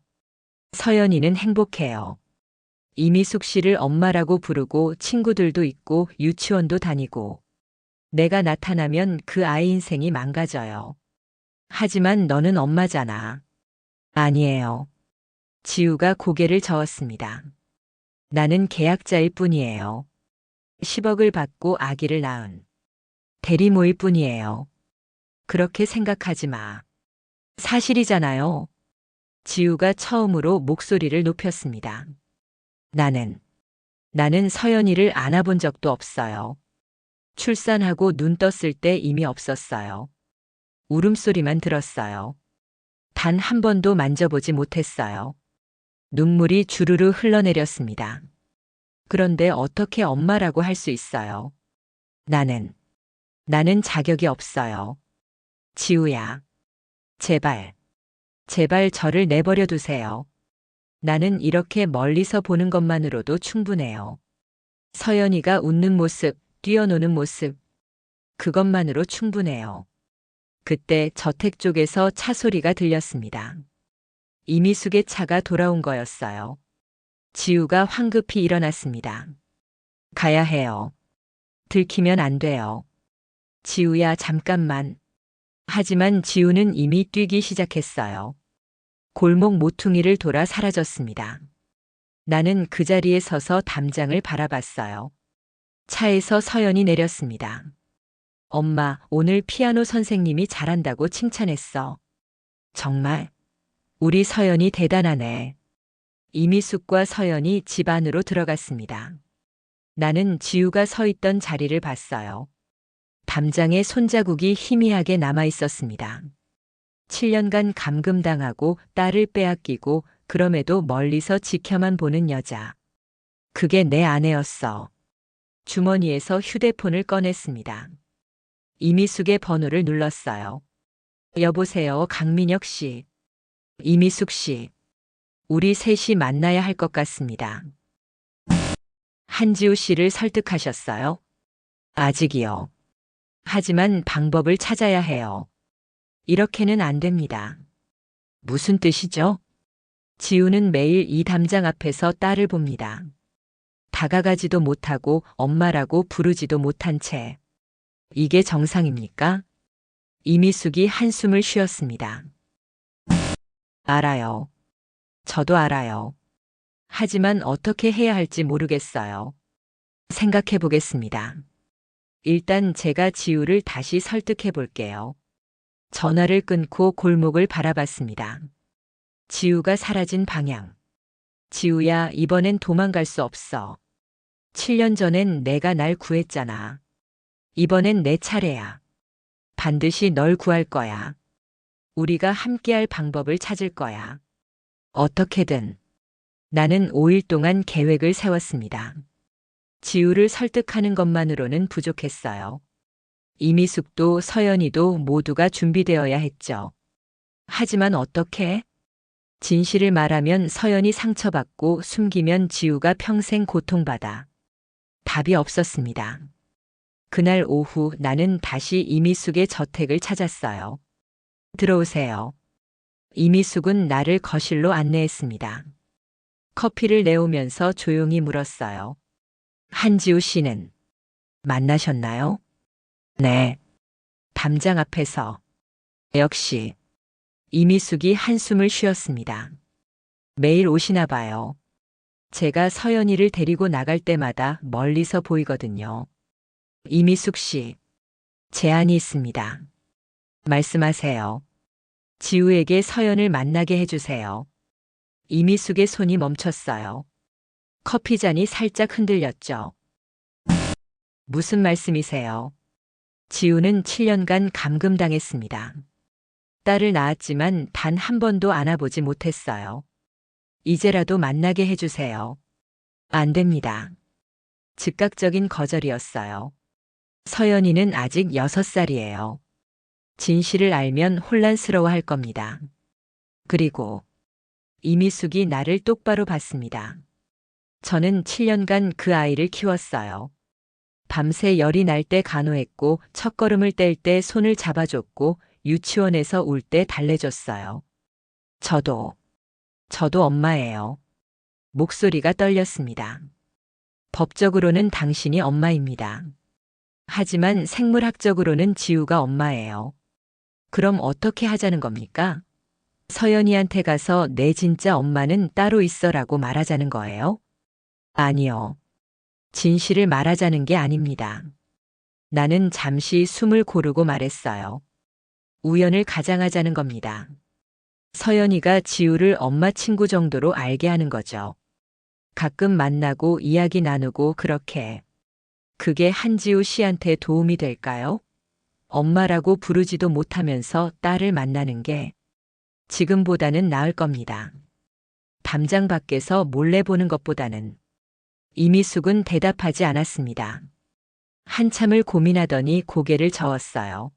서연이는 행복해요. 이미숙 씨를 엄마라고 부르고 친구들도 있고 유치원도 다니고 내가 나타나면 그 아이 인생이 망가져요. 하지만 너는 엄마잖아. 아니에요. 지우가 고개를 저었습니다. 나는 계약자일 뿐이에요. 10억을 받고 아기를 낳은 대리모일 뿐이에요. 그렇게 생각하지 마. 사실이잖아요. 지우가 처음으로 목소리를 높였습니다. 나는 서연이를 안아본 적도 없어요. 출산하고 눈 떴을 때 이미 없었어요. 울음소리만 들었어요. 단 한 번도 만져보지 못했어요. 눈물이 주르르 흘러내렸습니다. 그런데 어떻게 엄마라고 할 수 있어요? 나는 자격이 없어요. 지우야. 제발 저를 내버려 두세요. 나는 이렇게 멀리서 보는 것만으로도 충분해요. 서연이가 웃는 모습, 뛰어노는 모습, 그것만으로 충분해요. 그때 저택 쪽에서 차 소리가 들렸습니다. 이미숙의 차가 돌아온 거였어요. 지우가 황급히 일어났습니다. 가야 해요. 들키면 안 돼요. 지우야, 잠깐만. 하지만 지우는 이미 뛰기 시작했어요. 골목 모퉁이를 돌아 사라졌습니다. 나는 그 자리에 서서 담장을 바라봤어요. 차에서 서연이 내렸습니다. 엄마, 오늘 피아노 선생님이 잘한다고 칭찬했어. 정말? 우리 서연이 대단하네. 이미숙과 서연이 집 안으로 들어갔습니다. 나는 지우가 서 있던 자리를 봤어요. 담장에 손자국이 희미하게 남아 있었습니다. 7년간 감금당하고 딸을 빼앗기고 그럼에도 멀리서 지켜만 보는 여자. 그게 내 아내였어. 주머니에서 휴대폰을 꺼냈습니다. 이미숙의 번호를 눌렀어요. 여보세요, 강민혁 씨. 이미숙 씨. 우리 셋이 만나야 할 것 같습니다. 한지우 씨를 설득하셨어요? 아직이요. 하지만 방법을 찾아야 해요. 이렇게는 안 됩니다. 무슨 뜻이죠? 지우는 매일 이 담장 앞에서 딸을 봅니다. 다가가지도 못하고 엄마라고 부르지도 못한 채. 이게 정상입니까? 이미숙이 한숨을 쉬었습니다. 알아요. 저도 알아요. 하지만 어떻게 해야 할지 모르겠어요. 생각해 보겠습니다. 일단 제가 지우를 다시 설득해 볼게요. 전화를 끊고 골목을 바라봤습니다. 지우가 사라진 방향. 지우야, 이번엔 도망갈 수 없어. 7년 전엔 내가 날 구했잖아. 이번엔 내 차례야. 반드시 널 구할 거야. 우리가 함께할 방법을 찾을 거야. 어떻게든. 나는 5일 동안 계획을 세웠습니다. 지우를 설득하는 것만으로는 부족했어요. 이미숙도 서연이도 모두가 준비되어야 했죠. 하지만 어떻게? 진실을 말하면 서연이 상처받고 숨기면 지우가 평생 고통받아. 답이 없었습니다. 그날 오후 나는 다시 이미숙의 저택을 찾았어요. 들어오세요. 이미숙은 나를 거실로 안내했습니다. 커피를 내오면서 조용히 물었어요. 한지우 씨는 만나셨나요? 네. 담장 앞에서. 역시. 이미숙이 한숨을 쉬었습니다. 매일 오시나 봐요. 제가 서연이를 데리고 나갈 때마다 멀리서 보이거든요. 이미숙 씨, 제안이 있습니다. 말씀하세요. 지우에게 서연을 만나게 해주세요. 이미숙의 손이 멈췄어요. 커피잔이 살짝 흔들렸죠. 무슨 말씀이세요? 지우는 7년간 감금당했습니다. 딸을 낳았지만 단 한 번도 안아보지 못했어요. 이제라도 만나게 해주세요. 안 됩니다. 즉각적인 거절이었어요. 서연이는 아직 6살이에요. 진실을 알면 혼란스러워할 겁니다. 그리고 이미숙이 나를 똑바로 봤습니다. 저는 7년간 그 아이를 키웠어요. 밤새 열이 날 때 간호했고 첫걸음을 뗄 때 손을 잡아줬고 유치원에서 울 때 달래줬어요. 저도 엄마예요. 목소리가 떨렸습니다. 법적으로는 당신이 엄마입니다. 하지만 생물학적으로는 지우가 엄마예요. 그럼 어떻게 하자는 겁니까? 서연이한테 가서 내 진짜 엄마는 따로 있어라고 말하자는 거예요? 아니요. 진실을 말하자는 게 아닙니다. 나는 잠시 숨을 고르고 말했어요. 우연을 가장하자는 겁니다. 서연이가 지우를 엄마 친구 정도로 알게 하는 거죠. 가끔 만나고 이야기 나누고 그렇게. 그게 한지우 씨한테 도움이 될까요? 엄마라고 부르지도 못하면서 딸을 만나는 게 지금보다는 나을 겁니다. 담장 밖에서 몰래 보는 것보다는. 이미숙은 대답하지 않았습니다. 한참을 고민하더니 고개를 저었어요.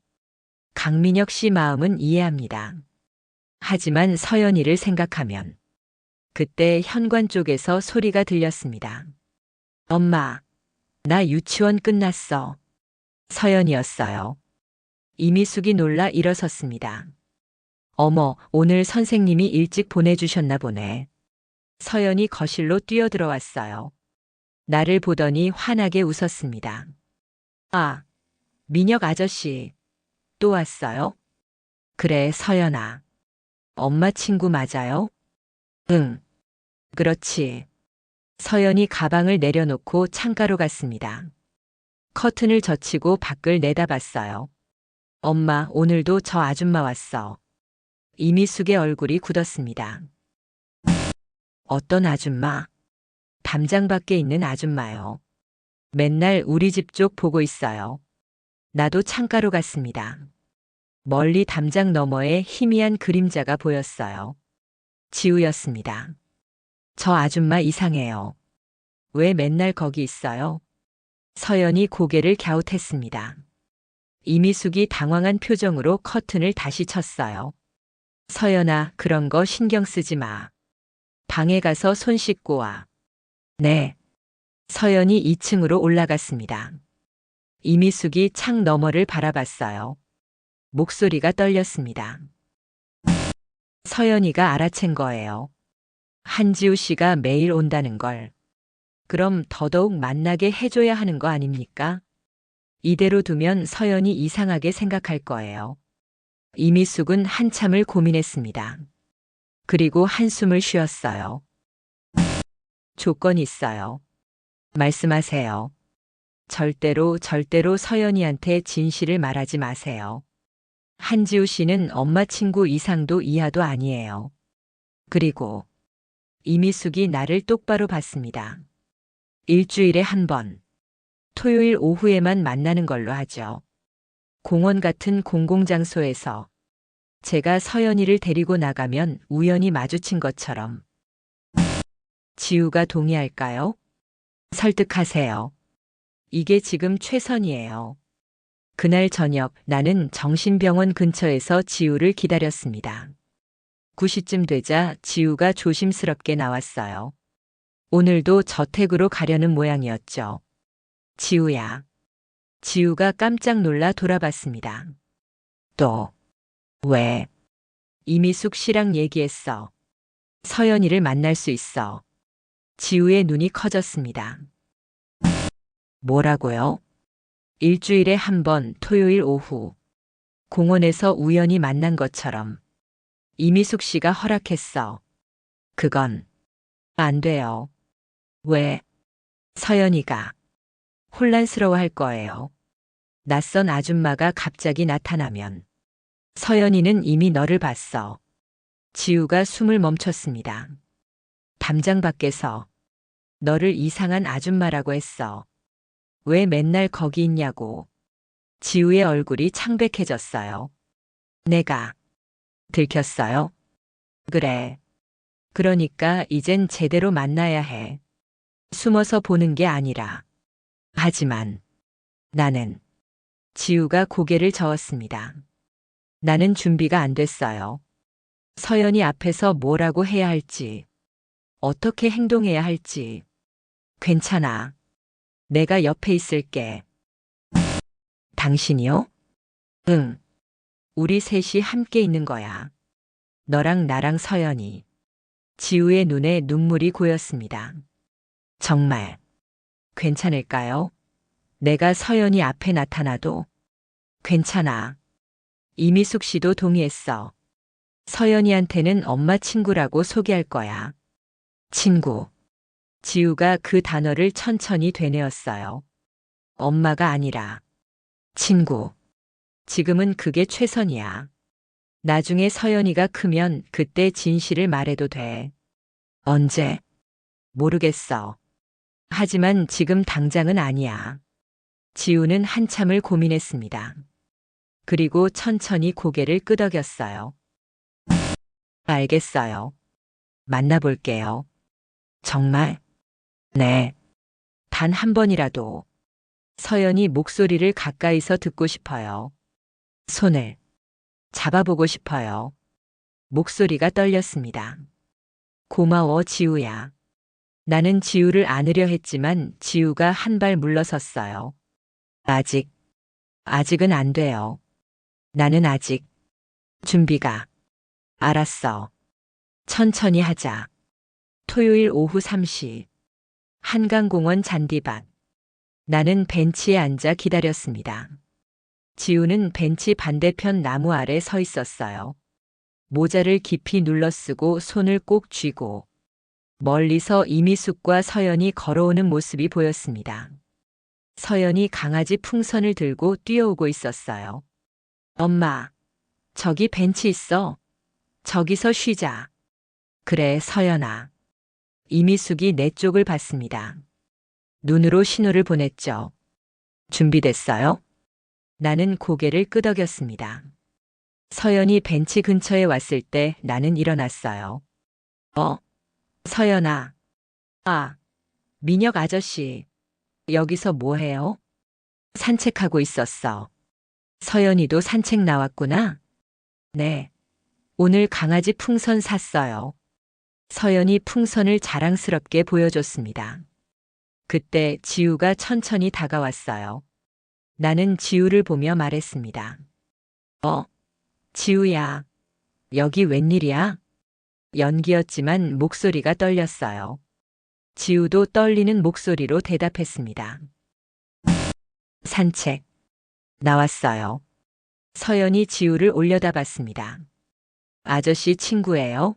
강민혁 씨 마음은 이해합니다. 하지만 서연이를 생각하면. 그때 현관 쪽에서 소리가 들렸습니다. 엄마, 나 유치원 끝났어. 서연이었어요. 이미숙이 놀라 일어섰습니다. 어머, 오늘 선생님이 일찍 보내주셨나 보네. 서연이 거실로 뛰어들어왔어요. 나를 보더니 환하게 웃었습니다. 아, 민혁 아저씨, 또 왔어요? 그래, 서연아. 엄마 친구 맞아요? 응, 그렇지. 서연이 가방을 내려놓고 창가로 갔습니다. 커튼을 젖히고 밖을 내다봤어요. 엄마, 오늘도 저 아줌마 왔어. 이미숙의 얼굴이 굳었습니다. 어떤 아줌마? 담장 밖에 있는 아줌마요. 맨날 우리 집 쪽 보고 있어요. 나도 창가로 갔습니다. 멀리 담장 너머에 희미한 그림자가 보였어요. 지우였습니다. 저 아줌마 이상해요. 왜 맨날 거기 있어요? 서연이 고개를 갸웃했습니다. 이미숙이 당황한 표정으로 커튼을 다시 쳤어요. 서연아, 그런 거 신경 쓰지 마. 방에 가서 손 씻고 와. 네. 서연이 2층으로 올라갔습니다. 이미숙이 창 너머를 바라봤어요. 목소리가 떨렸습니다. 서연이가 알아챈 거예요. 한지우 씨가 매일 온다는 걸. 그럼 더더욱 만나게 해줘야 하는 거 아닙니까? 이대로 두면 서연이 이상하게 생각할 거예요. 이미숙은 한참을 고민했습니다. 그리고 한숨을 쉬었어요. 조건이 있어요. 말씀하세요. 절대로 서연이한테 진실을 말하지 마세요. 한지우 씨는 엄마 친구 이상도 이하도 아니에요. 그리고 이미숙이 나를 똑바로 봤습니다. 일주일에 한 번, 토요일 오후에만 만나는 걸로 하죠. 공원 같은 공공장소에서 제가 서연이를 데리고 나가면 우연히 마주친 것처럼. 지우가 동의할까요? 설득하세요. 이게 지금 최선이에요. 그날 저녁 나는 정신병원 근처에서 지우를 기다렸습니다. 9시쯤 되자 지우가 조심스럽게 나왔어요. 오늘도 저택으로 가려는 모양이었죠. 지우야. 지우가 깜짝 놀라 돌아봤습니다. 또, 왜? 이미숙 씨랑 얘기했어. 서연이를 만날 수 있어. 지우의 눈이 커졌습니다. 뭐라고요? 일주일에 한 번 토요일 오후. 공원에서 우연히 만난 것처럼. 이미숙 씨가 허락했어. 그건 안 돼요. 왜? 서연이가 혼란스러워할 거예요. 낯선 아줌마가 갑자기 나타나면. 서연이는 이미 너를 봤어. 지우가 숨을 멈췄습니다. 담장 밖에서 너를 이상한 아줌마라고 했어. 왜 맨날 거기 있냐고. 지우의 얼굴이 창백해졌어요. 내가 들켰어요? 그래. 그러니까 이젠 제대로 만나야 해. 숨어서 보는 게 아니라. 하지만 나는 지우가 고개를 저었습니다. 나는 준비가 안 됐어요. 서연이 앞에서 뭐라고 해야 할지, 어떻게 행동해야 할지. 괜찮아. 내가 옆에 있을게. 당신이요? 응. 우리 셋이 함께 있는 거야. 너랑 나랑 서연이. 지우의 눈에 눈물이 고였습니다. 정말 괜찮을까요? 내가 서연이 앞에 나타나도 괜찮아. 이미숙 씨도 동의했어. 서연이한테는 엄마 친구라고 소개할 거야. 친구. 지우가 그 단어를 천천히 되뇌었어요. 엄마가 아니라 친구. 지금은 그게 최선이야. 나중에 서연이가 크면 그때 진실을 말해도 돼. 언제? 모르겠어. 하지만 지금 당장은 아니야. 지우는 한참을 고민했습니다. 그리고 천천히 고개를 끄덕였어요. 알겠어요. 만나볼게요. 정말? 네. 단 한 번이라도. 서연이 목소리를 가까이서 듣고 싶어요. 손을 잡아보고 싶어요. 목소리가 떨렸습니다. 고마워, 지우야. 나는 지우를 안으려 했지만 지우가 한 발 물러섰어요. 아직은 안 돼요. 나는 아직 준비가. 알았어. 천천히 하자. 토요일 오후 3시. 한강공원 잔디밭. 나는 벤치에 앉아 기다렸습니다. 지우는 벤치 반대편 나무 아래 서 있었어요. 모자를 깊이 눌러쓰고 손을 꼭 쥐고 멀리서 이미숙과 서연이 걸어오는 모습이 보였습니다. 서연이 강아지 풍선을 들고 뛰어오고 있었어요. 엄마, 저기 벤치 있어. 저기서 쉬자. 그래, 서연아. 이미숙이 내 쪽을 봤습니다. 눈으로 신호를 보냈죠. 준비됐어요? 나는 고개를 끄덕였습니다. 서연이 벤치 근처에 왔을 때 나는 일어났어요. 서연아. 아, 민혁 아저씨. 여기서 뭐 해요? 산책하고 있었어. 서연이도 산책 나왔구나? 네. 오늘 강아지 풍선 샀어요. 서연이 풍선을 자랑스럽게 보여줬습니다. 그때 지우가 천천히 다가왔어요. 나는 지우를 보며 말했습니다. 지우야. 여기 웬일이야? 연기였지만 목소리가 떨렸어요. 지우도 떨리는 목소리로 대답했습니다. 산책. 나왔어요. 서연이 지우를 올려다봤습니다. 아저씨 친구예요?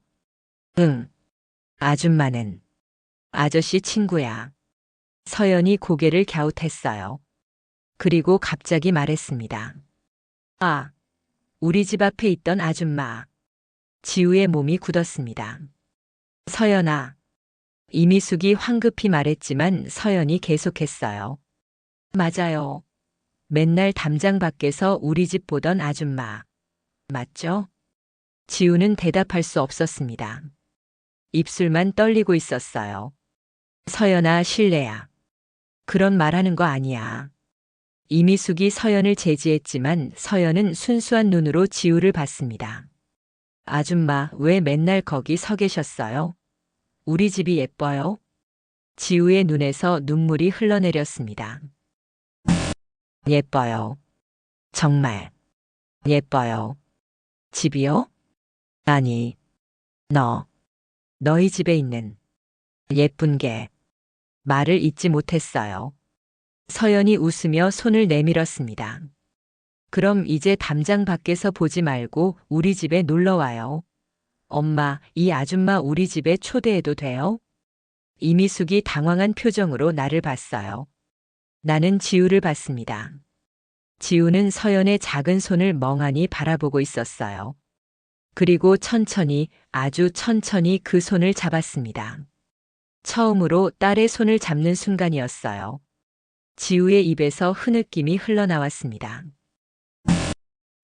응. 아줌마는 아저씨 친구야. 서연이 고개를 갸웃했어요. 그리고 갑자기 말했습니다. 아, 우리 집 앞에 있던 아줌마. 지우의 몸이 굳었습니다. 서연아. 이미숙이 황급히 말했지만 서연이 계속했어요. 맞아요. 맨날 담장 밖에서 우리 집 보던 아줌마. 맞죠? 지우는 대답할 수 없었습니다. 입술만 떨리고 있었어요. 서연아, 실례야. 그런 말하는 거 아니야. 이미숙이 서연을 제지했지만 서연은 순수한 눈으로 지우를 봤습니다. 아줌마, 왜 맨날 거기 서 계셨어요? 우리 집이 예뻐요? 지우의 눈에서 눈물이 흘러내렸습니다. 예뻐요. 정말. 예뻐요. 집이요? 아니, 너희 집에 있는 예쁜 게. 말을 잇지 못했어요. 서연이 웃으며 손을 내밀었습니다. 그럼 이제 담장 밖에서 보지 말고 우리 집에 놀러 와요. 엄마, 이 아줌마 우리 집에 초대해도 돼요? 이미숙이 당황한 표정으로 나를 봤어요. 나는 지우를 봤습니다. 지우는 서연의 작은 손을 멍하니 바라보고 있었어요. 그리고 천천히, 아주 천천히 그 손을 잡았습니다. 처음으로 딸의 손을 잡는 순간이었어요. 지우의 입에서 흐느낌이 흘러나왔습니다.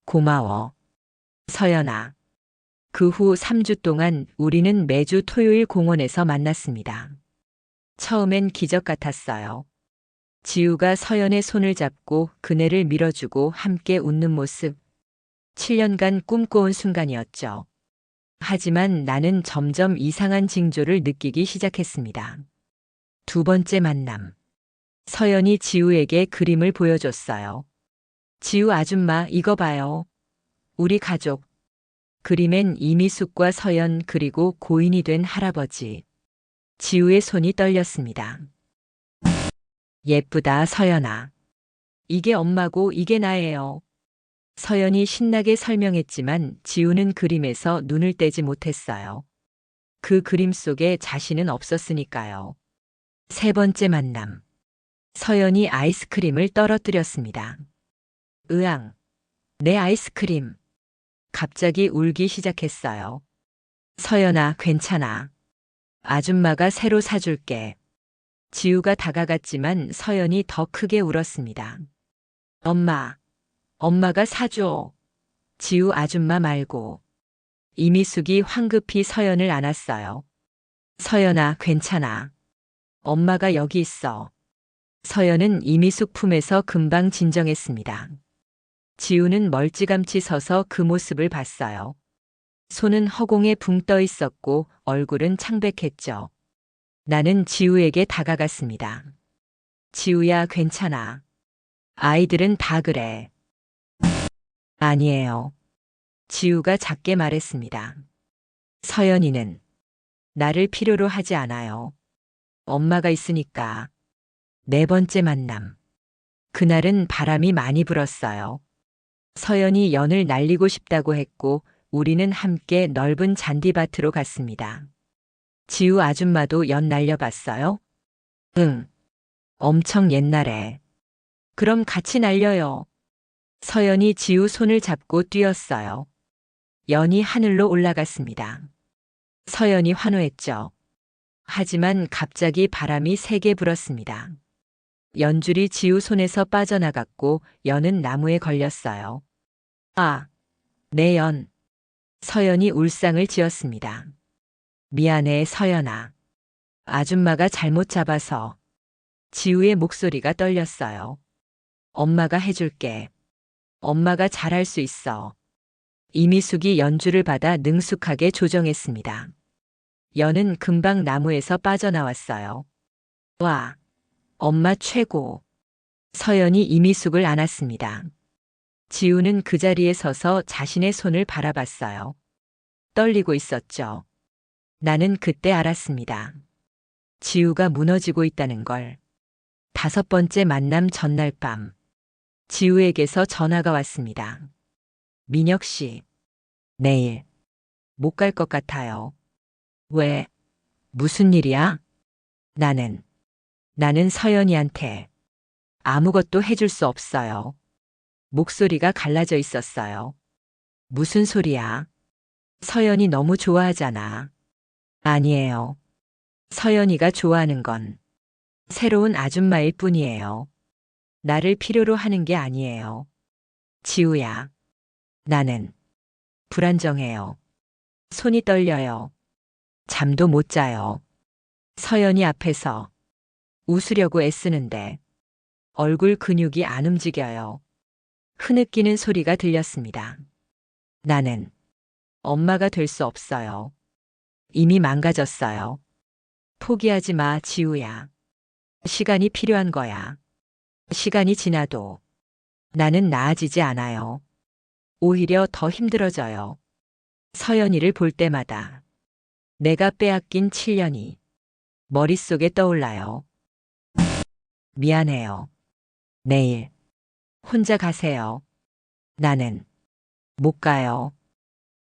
고마워. 서연아. 그 후 3주 동안 우리는 매주 토요일 공원에서 만났습니다. 처음엔 기적 같았어요. 지우가 서연의 손을 잡고 그네를 밀어주고 함께 웃는 모습. 7년간 꿈꿔온 순간이었죠. 하지만 나는 점점 이상한 징조를 느끼기 시작했습니다. 두 번째 만남. 서연이 지우에게 그림을 보여줬어요. 지우 아줌마, 이거 봐요. 우리 가족. 그림엔 이미숙과 서연 그리고 고인이 된 할아버지. 지우의 손이 떨렸습니다. 예쁘다, 서연아. 이게 엄마고 이게 나예요. 서연이 신나게 설명했지만 지우는 그림에서 눈을 떼지 못했어요. 그 그림 속에 자신은 없었으니까요. 세 번째 만남. 서연이 아이스크림을 떨어뜨렸습니다. 으앙, 내 아이스크림. 갑자기 울기 시작했어요. 서연아, 괜찮아. 아줌마가 새로 사줄게. 지우가 다가갔지만 서연이 더 크게 울었습니다. 엄마, 엄마가 사줘. 지우 아줌마 말고. 이미숙이 황급히 서연을 안았어요. 서연아, 괜찮아. 엄마가 여기 있어. 서연은 이미숙 품에서 금방 진정했습니다. 지우는 멀찌감치 서서 그 모습을 봤어요. 손은 허공에 붕 떠 있었고 얼굴은 창백했죠. 나는 지우에게 다가갔습니다. 지우야, 괜찮아. 아이들은 다 그래. 아니에요. 지우가 작게 말했습니다. 서연이는 나를 필요로 하지 않아요. 엄마가 있으니까. 네 번째 만남. 그날은 바람이 많이 불었어요. 서연이 연을 날리고 싶다고 했고 우리는 함께 넓은 잔디밭으로 갔습니다. 지우 아줌마도 연 날려봤어요? 응. 엄청 옛날에. 그럼 같이 날려요. 서연이 지우 손을 잡고 뛰었어요. 연이 하늘로 올라갔습니다. 서연이 환호했죠. 하지만 갑자기 바람이 세게 불었습니다. 연줄이 지우 손에서 빠져나갔고 연은 나무에 걸렸어요. 아, 내 연. 서연이 울상을 지었습니다. 미안해, 서연아. 아줌마가 잘못 잡아서. 지우의 목소리가 떨렸어요. 엄마가 해줄게. 엄마가 잘할 수 있어. 이미숙이 연줄을 받아 능숙하게 조정했습니다. 연은 금방 나무에서 빠져나왔어요. 와, 엄마 최고. 서연이 이미숙을 안았습니다. 지우는 그 자리에 서서 자신의 손을 바라봤어요. 떨리고 있었죠. 나는 그때 알았습니다. 지우가 무너지고 있다는 걸. 다섯 번째 만남 전날 밤. 지우에게서 전화가 왔습니다. 민혁 씨, 내일 못 갈 것 같아요. 왜? 무슨 일이야? 나는 서연이한테 아무것도 해줄 수 없어요. 목소리가 갈라져 있었어요. 무슨 소리야? 서연이 너무 좋아하잖아. 아니에요. 서연이가 좋아하는 건 새로운 아줌마일 뿐이에요. 나를 필요로 하는 게 아니에요. 지우야, 나는 불안정해요. 손이 떨려요. 잠도 못 자요. 서연이 앞에서 웃으려고 애쓰는데 얼굴 근육이 안 움직여요. 흐느끼는 소리가 들렸습니다. 나는 엄마가 될 수 없어요. 이미 망가졌어요. 포기하지 마, 지우야. 시간이 필요한 거야. 시간이 지나도 나는 나아지지 않아요. 오히려 더 힘들어져요. 서연이를 볼 때마다 내가 빼앗긴 7년이 머릿속에 떠올라요. 미안해요. 내일 혼자 가세요. 나는 못 가요.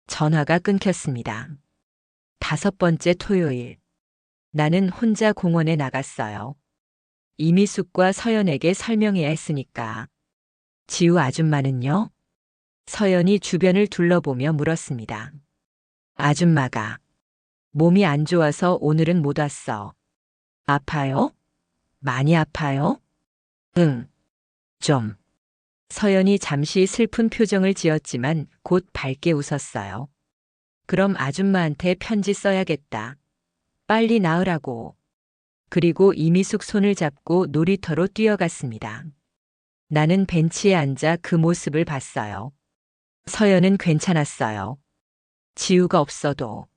전화가 끊겼습니다. 다섯 번째 토요일. 나는 혼자 공원에 나갔어요. 이미숙과 서연에게 설명해야 했으니까. 지우 아줌마는요? 서연이 주변을 둘러보며 물었습니다. 아줌마가 몸이 안 좋아서 오늘은 못 왔어. 아파요? 많이 아파요? 응, 좀. 서연이 잠시 슬픈 표정을 지었지만 곧 밝게 웃었어요. 그럼 아줌마한테 편지 써야겠다. 빨리 나으라고. 그리고 이미숙 손을 잡고 놀이터로 뛰어갔습니다. 나는 벤치에 앉아 그 모습을 봤어요. 서연은 괜찮았어요. 지우가 없어도.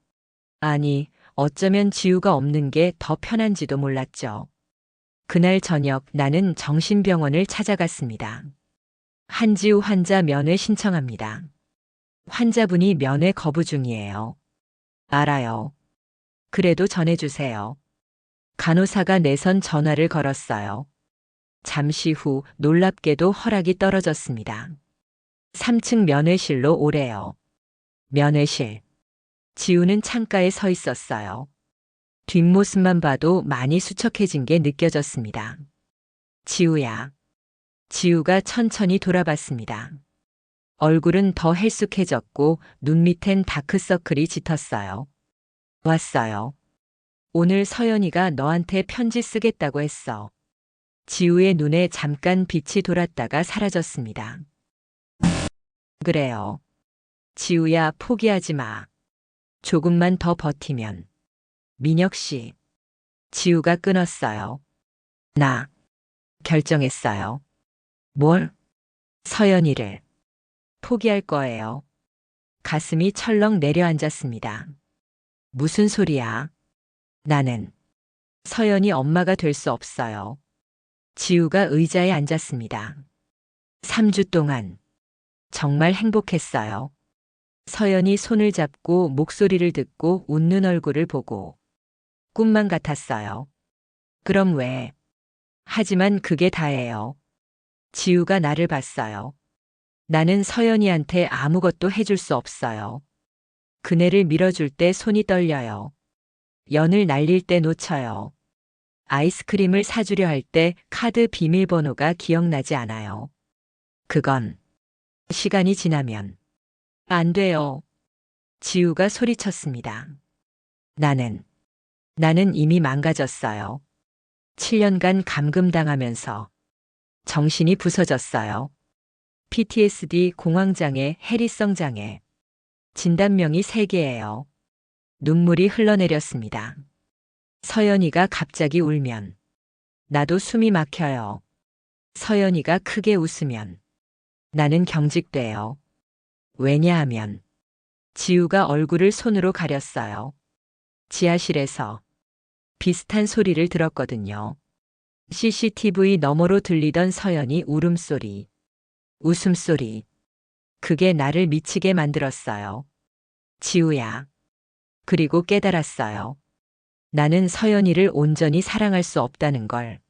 아니, 어쩌면 지우가 없는 게 더 편한지도 몰랐죠. 그날 저녁 나는 정신병원을 찾아갔습니다. 한지우 환자 면회 신청합니다. 환자분이 면회 거부 중이에요. 알아요. 그래도 전해주세요. 간호사가 내선 전화를 걸었어요. 잠시 후 놀랍게도 허락이 떨어졌습니다. 3층 면회실로 오래요. 면회실. 지우는 창가에 서 있었어요. 뒷모습만 봐도 많이 수척해진 게 느껴졌습니다. 지우야. 지우가 천천히 돌아봤습니다. 얼굴은 더 헬쑥해졌고 눈 밑엔 다크서클이 짙었어요. 왔어요. 오늘 서연이가 너한테 편지 쓰겠다고 했어. 지우의 눈에 잠깐 빛이 돌았다가 사라졌습니다. 그래요. 지우야, 포기하지 마. 조금만 더 버티면. 민혁 씨. 지우가 끊었어요. 나 결정했어요. 뭘? 서연이를 포기할 거예요. 가슴이 철렁 내려앉았습니다. 무슨 소리야? 나는 서연이 엄마가 될 수 없어요. 지우가 의자에 앉았습니다. 3주 동안 정말 행복했어요. 서연이 손을 잡고 목소리를 듣고 웃는 얼굴을 보고 꿈만 같았어요. 그럼 왜? 하지만 그게 다예요. 지우가 나를 봤어요. 나는 서연이한테 아무것도 해줄 수 없어요. 그네를 밀어줄 때 손이 떨려요. 연을 날릴 때 놓쳐요. 아이스크림을 사주려 할 때 카드 비밀번호가 기억나지 않아요. 그건 시간이 지나면 안 돼요. 지우가 소리쳤습니다. 나는 이미 망가졌어요. 7년간 감금당하면서 정신이 부서졌어요. PTSD 공황장애, 해리성 장애. 진단명이 3개예요. 눈물이 흘러내렸습니다. 서연이가 갑자기 울면 나도 숨이 막혀요. 서연이가 크게 웃으면 나는 경직돼요. 왜냐하면 지우가 얼굴을 손으로 가렸어요. 지하실에서 비슷한 소리를 들었거든요. CCTV 너머로 들리던 서연이 울음소리, 웃음소리. 그게 나를 미치게 만들었어요. 지우야. 그리고 깨달았어요. 나는 서연이를 온전히 사랑할 수 없다는 걸.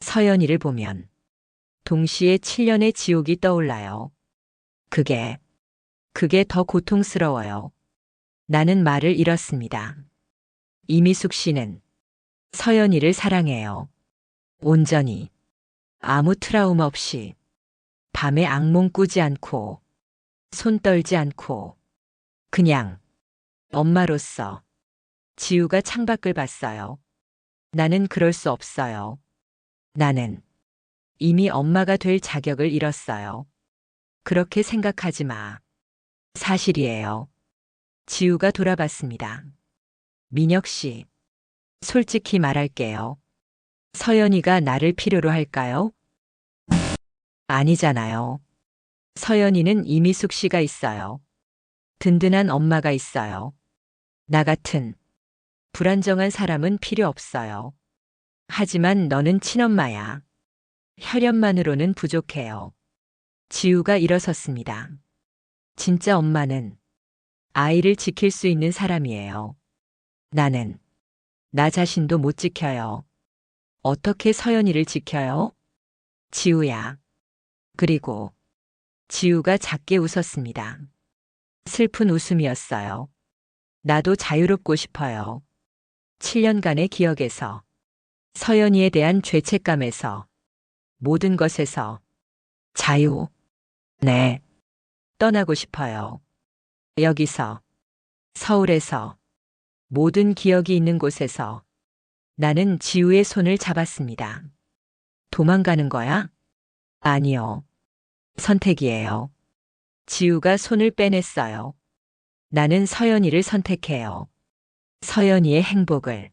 서연이를 보면 동시에 7년의 지옥이 떠올라요. 그게 더 고통스러워요. 나는 말을 잃었습니다. 이미숙 씨는 서연이를 사랑해요. 온전히. 아무 트라우마 없이. 밤에 악몽 꾸지 않고, 손 떨지 않고, 그냥 엄마로서. 지우가 창밖을 봤어요. 나는 그럴 수 없어요. 나는 이미 엄마가 될 자격을 잃었어요. 그렇게 생각하지 마. 사실이에요. 지우가 돌아봤습니다. 민혁 씨, 솔직히 말할게요. 서연이가 나를 필요로 할까요? 아니잖아요. 서연이는 이미숙 씨가 있어요. 든든한 엄마가 있어요. 나 같은 불안정한 사람은 필요 없어요. 하지만 너는 친엄마야. 혈연만으로는 부족해요. 지우가 일어섰습니다. 진짜 엄마는 아이를 지킬 수 있는 사람이에요. 나는 나 자신도 못 지켜요. 어떻게 서연이를 지켜요? 지우야. 그리고 지우가 작게 웃었습니다. 슬픈 웃음이었어요. 나도 자유롭고 싶어요. 7년간의 기억에서, 서연이에 대한 죄책감에서, 모든 것에서 자유. 네. 떠나고 싶어요. 여기서, 서울에서, 모든 기억이 있는 곳에서 나는 지우의 손을 잡았습니다. 도망가는 거야? 아니요. 선택이에요. 지우가 손을 빼냈어요. 나는 서연이를 선택해요. 서연이의 행복을.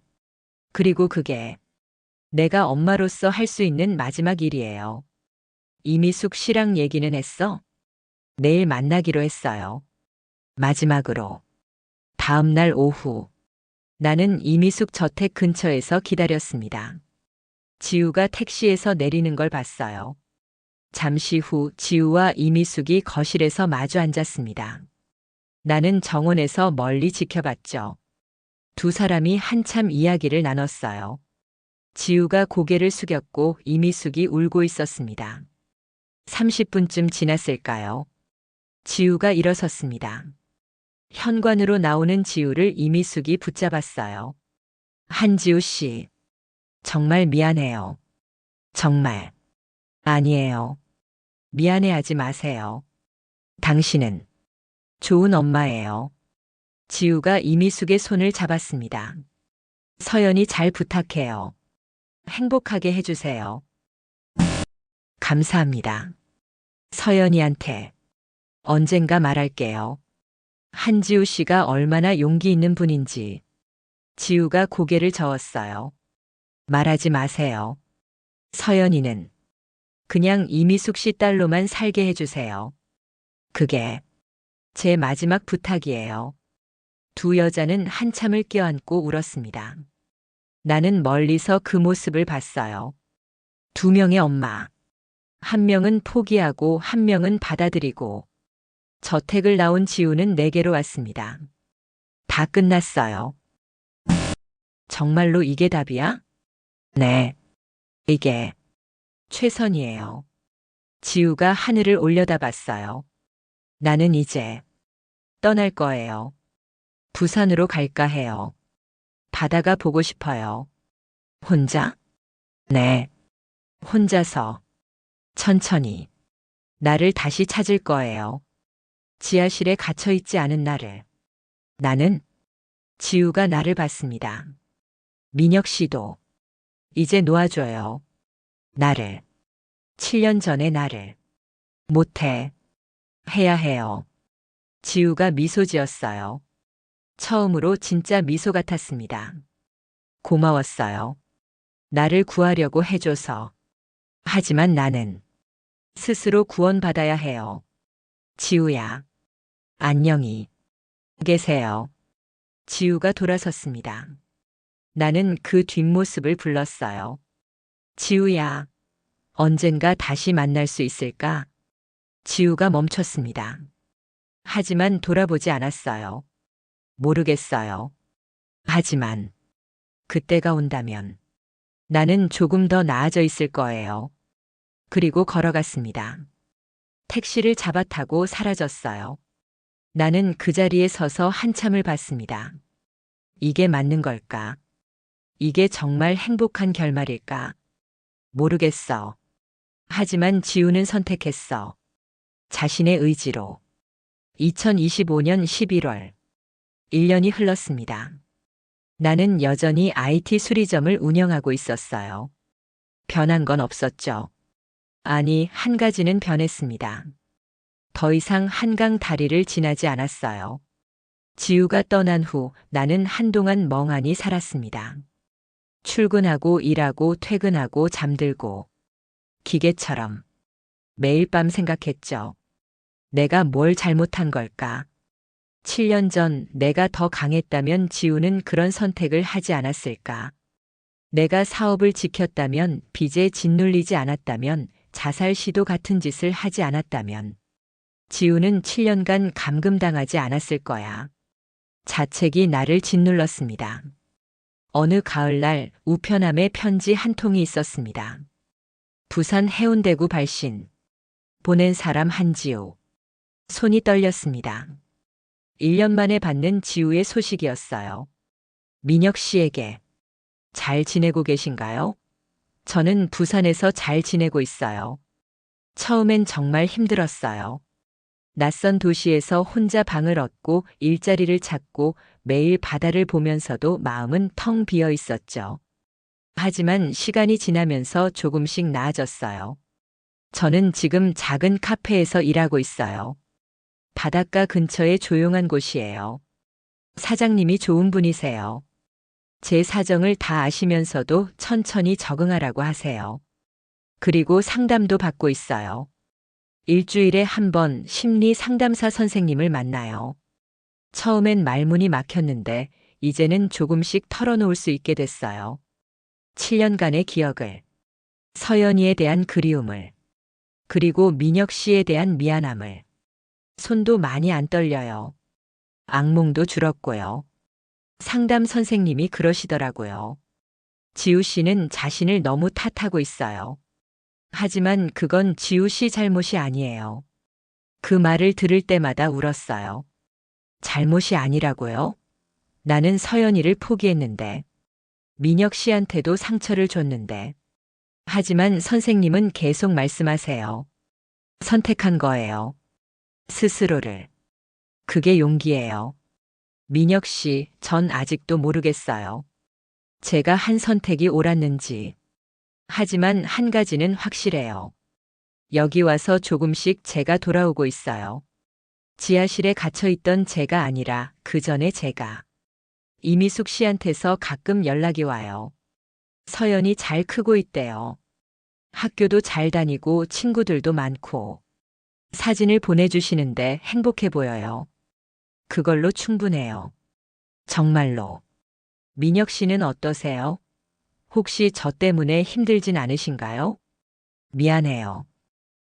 그리고 그게 내가 엄마로서 할 수 있는 마지막 일이에요. 이미숙 씨랑 얘기는 했어? 내일 만나기로 했어요. 마지막으로. 다음 날 오후. 나는 이미숙 저택 근처에서 기다렸습니다. 지우가 택시에서 내리는 걸 봤어요. 잠시 후 지우와 이미숙이 거실에서 마주 앉았습니다. 나는 정원에서 멀리 지켜봤죠. 두 사람이 한참 이야기를 나눴어요. 지우가 고개를 숙였고 이미숙이 울고 있었습니다. 30분쯤 지났을까요? 지우가 일어섰습니다. 현관으로 나오는 지우를 이미숙이 붙잡았어요. 한지우 씨, 정말 미안해요. 정말. 아니에요. 미안해하지 마세요. 당신은 좋은 엄마예요. 지우가 이미숙의 손을 잡았습니다. 서연이 잘 부탁해요. 행복하게 해주세요. 감사합니다. 서연이한테 언젠가 말할게요. 한지우 씨가 얼마나 용기 있는 분인지. 지우가 고개를 저었어요. 말하지 마세요. 서연이는 그냥 이미숙 씨 딸로만 살게 해주세요. 그게 제 마지막 부탁이에요. 두 여자는 한참을 껴안고 울었습니다. 나는 멀리서 그 모습을 봤어요. 두 명의 엄마. 한 명은 포기하고 한 명은 받아들이고. 저택을 나온 지우는 내게로 왔습니다. 다 끝났어요. 정말로 이게 답이야? 네. 이게 최선이에요. 지우가 하늘을 올려다봤어요. 나는 이제 떠날 거예요. 부산으로 갈까 해요. 바다가 보고 싶어요. 혼자? 네. 혼자서. 천천히. 나를 다시 찾을 거예요. 지하실에 갇혀있지 않은 나를. 나는 지우가 나를 봤습니다. 민혁 씨도 이제 놓아줘요. 나를. 7년 전의 나를. 못해. 해야 해요. 지우가 미소 지었어요. 처음으로 진짜 미소 같았습니다. 고마웠어요. 나를 구하려고 해줘서. 하지만 나는 스스로 구원받아야 해요. 지우야. 안녕히 계세요. 지우가 돌아섰습니다. 나는 그 뒷모습을 불렀어요. 지우야. 언젠가 다시 만날 수 있을까? 지우가 멈췄습니다. 하지만 돌아보지 않았어요. 모르겠어요. 하지만 그때가 온다면 나는 조금 더 나아져 있을 거예요. 그리고 걸어갔습니다. 택시를 잡아 타고 사라졌어요. 나는 그 자리에 서서 한참을 봤습니다. 이게 맞는 걸까? 이게 정말 행복한 결말일까? 모르겠어. 하지만 지우는 선택했어. 자신의 의지로. 2025년 11월. 1년이 흘렀습니다. 나는 여전히 IT 수리점을 운영하고 있었어요. 변한 건 없었죠. 아니, 한 가지는 변했습니다. 더 이상 한강 다리를 지나지 않았어요. 지우가 떠난 후 나는 한동안 멍하니 살았습니다. 출근하고 일하고 퇴근하고 잠들고 기계처럼 매일 밤 생각했죠. 내가 뭘 잘못한 걸까? 7년 전 내가 더 강했다면 지우는 그런 선택을 하지 않았을까? 내가 사업을 지켰다면, 빚에 짓눌리지 않았다면, 자살 시도 같은 짓을 하지 않았다면 지우는 7년간 감금당하지 않았을 거야. 자책이 나를 짓눌렀습니다. 어느 가을날 우편함에 편지 한 통이 있었습니다. 부산 해운대구 발신. 보낸 사람 한지우. 손이 떨렸습니다. 1년 만에 받는 지우의 소식이었어요. 민혁 씨에게. 잘 지내고 계신가요? 저는 부산에서 잘 지내고 있어요. 처음엔 정말 힘들었어요. 낯선 도시에서 혼자 방을 얻고 일자리를 찾고 매일 바다를 보면서도 마음은 텅 비어 있었죠. 하지만 시간이 지나면서 조금씩 나아졌어요. 저는 지금 작은 카페에서 일하고 있어요. 바닷가 근처의 조용한 곳이에요. 사장님이 좋은 분이세요. 제 사정을 다 아시면서도 천천히 적응하라고 하세요. 그리고 상담도 받고 있어요. 일주일에 한 번 심리 상담사 선생님을 만나요. 처음엔 말문이 막혔는데 이제는 조금씩 털어놓을 수 있게 됐어요. 7년간의 기억을, 서연이에 대한 그리움을, 그리고 민혁 씨에 대한 미안함을. 손도 많이 안 떨려요. 악몽도 줄었고요. 상담 선생님이 그러시더라고요. 지우 씨는 자신을 너무 탓하고 있어요. 하지만 그건 지우 씨 잘못이 아니에요. 그 말을 들을 때마다 울었어요. 잘못이 아니라고요? 나는 서연이를 포기했는데, 민혁 씨한테도 상처를 줬는데. 하지만 선생님은 계속 말씀하세요. 선택한 거예요. 스스로를. 그게 용기예요. 민혁 씨, 전 아직도 모르겠어요. 제가 한 선택이 옳았는지. 하지만 한 가지는 확실해요. 여기 와서 조금씩 제가 돌아오고 있어요. 지하실에 갇혀있던 제가 아니라 그 전에 제가. 이미숙 씨한테서 가끔 연락이 와요. 서연이 잘 크고 있대요. 학교도 잘 다니고 친구들도 많고. 사진을 보내주시는데 행복해 보여요. 그걸로 충분해요. 정말로. 민혁 씨는 어떠세요? 혹시 저 때문에 힘들진 않으신가요? 미안해요.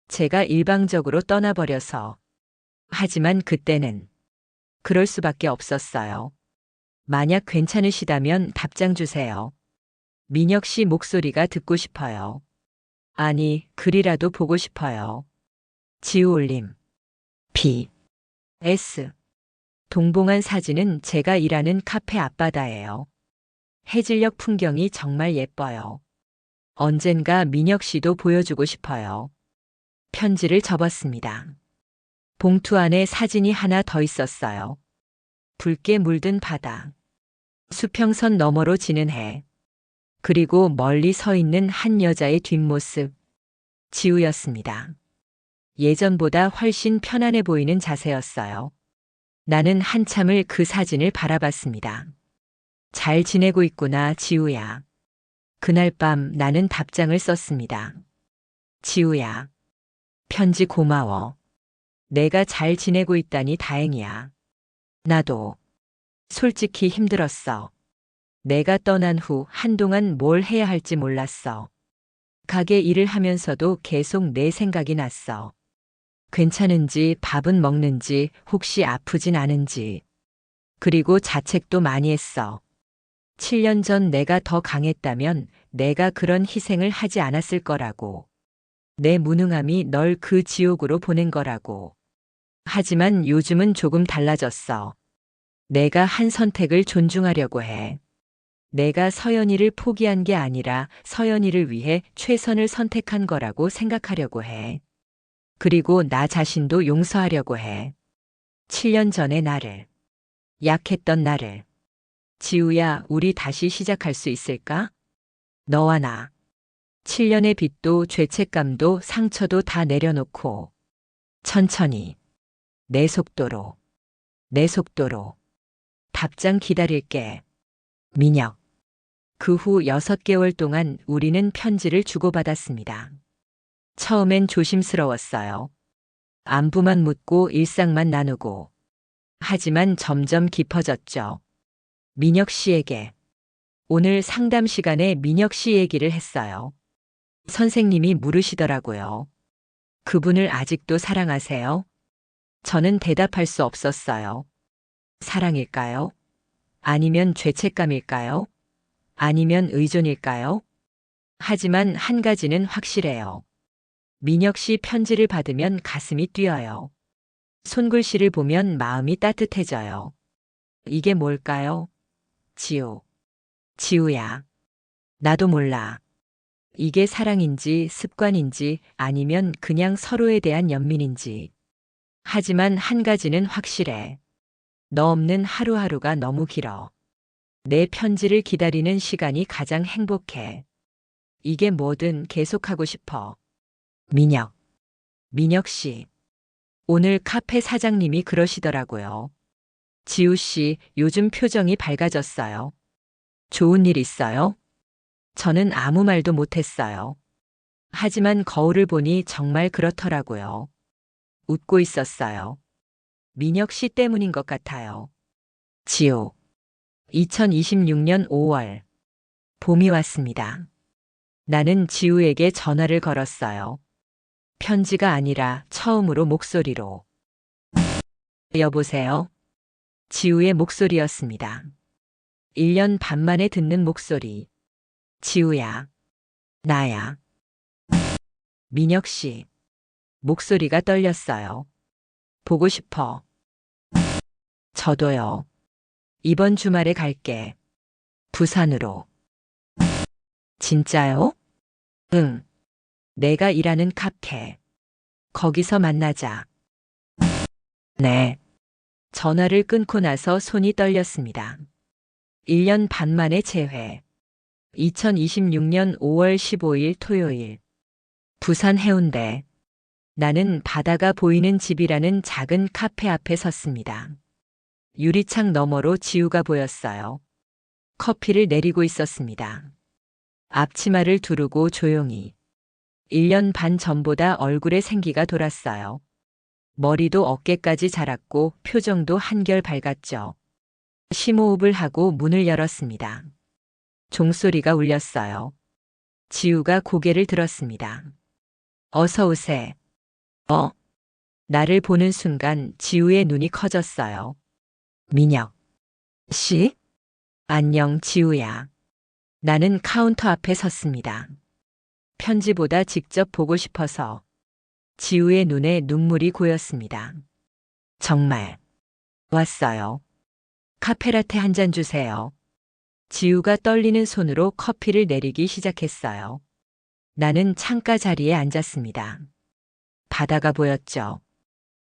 제가 일방적으로 떠나버려서. 하지만 그때는 그럴 수밖에 없었어요. 만약 괜찮으시다면 답장 주세요. 민혁 씨 목소리가 듣고 싶어요. 아니, 글이라도 보고 싶어요. 지우 올림. B. S. 동봉한 사진은 제가 일하는 카페 앞바다예요. 해질녘 풍경이 정말 예뻐요. 언젠가 민혁 씨도 보여주고 싶어요. 편지를 접었습니다. 봉투 안에 사진이 하나 더 있었어요. 붉게 물든 바다. 수평선 너머로 지는 해. 그리고 멀리 서 있는 한 여자의 뒷모습. 지우였습니다. 예전보다 훨씬 편안해 보이는 자세였어요. 나는 한참을 그 사진을 바라봤습니다. 잘 지내고 있구나, 지우야. 그날 밤 나는 답장을 썼습니다. 지우야. 편지 고마워. 내가 잘 지내고 있다니 다행이야. 나도. 솔직히 힘들었어. 내가 떠난 후 한동안 뭘 해야 할지 몰랐어. 가게 일을 하면서도 계속 내 생각이 났어. 괜찮은지, 밥은 먹는지, 혹시 아프진 않은지. 그리고 자책도 많이 했어. 7년 전 내가 더 강했다면 내가 그런 희생을 하지 않았을 거라고. 내 무능함이 널 그 지옥으로 보낸 거라고. 하지만 요즘은 조금 달라졌어. 내가 한 선택을 존중하려고 해. 내가 서연이를 포기한 게 아니라 서연이를 위해 최선을 선택한 거라고 생각하려고 해. 그리고 나 자신도 용서하려고 해. 7년 전의 나를. 약했던 나를. 지우야, 우리 다시 시작할 수 있을까? 너와 나. 7년의 빚도 죄책감도 상처도 다 내려놓고. 천천히. 내 속도로. 내 속도로. 답장 기다릴게. 민혁. 그 후 6개월 동안 우리는 편지를 주고받았습니다. 처음엔 조심스러웠어요. 안부만 묻고 일상만 나누고. 하지만 점점 깊어졌죠. 민혁 씨에게. 오늘 상담 시간에 민혁 씨 얘기를 했어요. 선생님이 물으시더라고요. 그분을 아직도 사랑하세요? 저는 대답할 수 없었어요. 사랑일까요? 아니면 죄책감일까요? 아니면 의존일까요? 하지만 한 가지는 확실해요. 민혁 씨 편지를 받으면 가슴이 뛰어요. 손글씨를 보면 마음이 따뜻해져요. 이게 뭘까요? 지우. 지우야. 나도 몰라. 이게 사랑인지 습관인지 아니면 그냥 서로에 대한 연민인지. 하지만 한 가지는 확실해. 너 없는 하루하루가 너무 길어. 내 편지를 기다리는 시간이 가장 행복해. 이게 뭐든 계속하고 싶어. 민혁. 민혁 씨. 오늘 카페 사장님이 그러시더라고요. 지우 씨, 요즘 표정이 밝아졌어요. 좋은 일 있어요? 저는 아무 말도 못했어요. 하지만 거울을 보니 정말 그렇더라고요. 웃고 있었어요. 민혁 씨 때문인 것 같아요. 지호. 2026년 5월. 봄이 왔습니다. 나는 지우에게 전화를 걸었어요. 편지가 아니라 처음으로 목소리로. 여보세요? 지우의 목소리였습니다. 1년 반 만에 듣는 목소리. 지우야. 나야. 민혁 씨. 목소리가 떨렸어요. 보고 싶어. 저도요. 이번 주말에 갈게. 부산으로. 진짜요? 응. 내가 일하는 카페. 거기서 만나자. 네. 전화를 끊고 나서 손이 떨렸습니다. 1년 반 만에 재회. 2026년 5월 15일 토요일. 부산 해운대. 나는 바다가 보이는 집이라는 작은 카페 앞에 섰습니다. 유리창 너머로 지우가 보였어요. 커피를 내리고 있었습니다. 앞치마를 두르고 조용히. 1년 반 전보다 얼굴에 생기가 돌았어요. 머리도 어깨까지 자랐고 표정도 한결 밝았죠. 심호흡을 하고 문을 열었습니다. 종소리가 울렸어요. 지우가 고개를 들었습니다. 어서 오세. 나를 보는 순간 지우의 눈이 커졌어요. 민혁 씨? 안녕 지우야. 나는 카운터 앞에 섰습니다. 편지보다 직접 보고 싶어서. 지우의 눈에 눈물이 고였습니다. 정말. 왔어요. 카페라테 한 잔 주세요. 지우가 떨리는 손으로 커피를 내리기 시작했어요. 나는 창가 자리에 앉았습니다. 바다가 보였죠.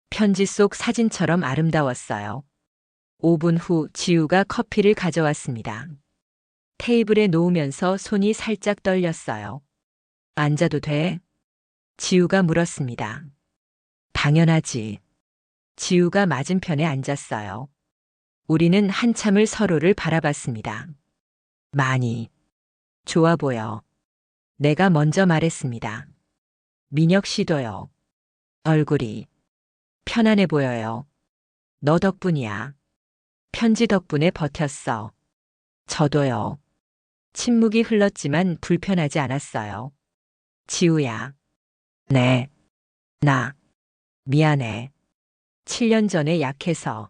편지 속 사진처럼 아름다웠어요. 5분 후 지우가 커피를 가져왔습니다. 테이블에 놓으면서 손이 살짝 떨렸어요. 앉아도 돼? 지우가 물었습니다. 당연하지. 지우가 맞은편에 앉았어요. 우리는 한참을 서로를 바라봤습니다. 많이 좋아 보여. 내가 먼저 말했습니다. 민혁 씨도요. 얼굴이 편안해 보여요. 너 덕분이야. 편지 덕분에 버텼어. 저도요. 침묵이 흘렀지만 불편하지 않았어요. 지우야. 네. 나. 미안해. 7년 전에 약해서.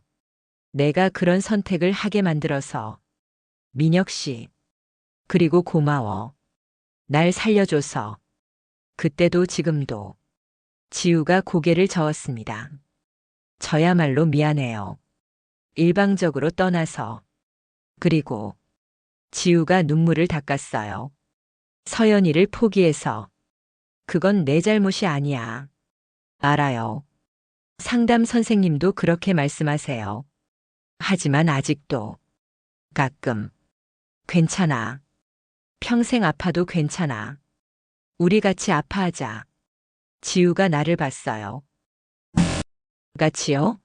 내가 그런 선택을 하게 만들어서. 민혁 씨. 그리고 고마워. 날 살려줘서. 그때도 지금도. 지우가 고개를 저었습니다. 저야말로 미안해요. 일방적으로 떠나서. 그리고 지우가 눈물을 닦았어요. 서연이를 포기해서. 그건 내 잘못이 아니야. 알아요. 상담 선생님도 그렇게 말씀하세요. 하지만 아직도 가끔 괜찮아. 평생 아파도 괜찮아. 우리 같이 아파하자. 지우가 나를 봤어요. 같이요?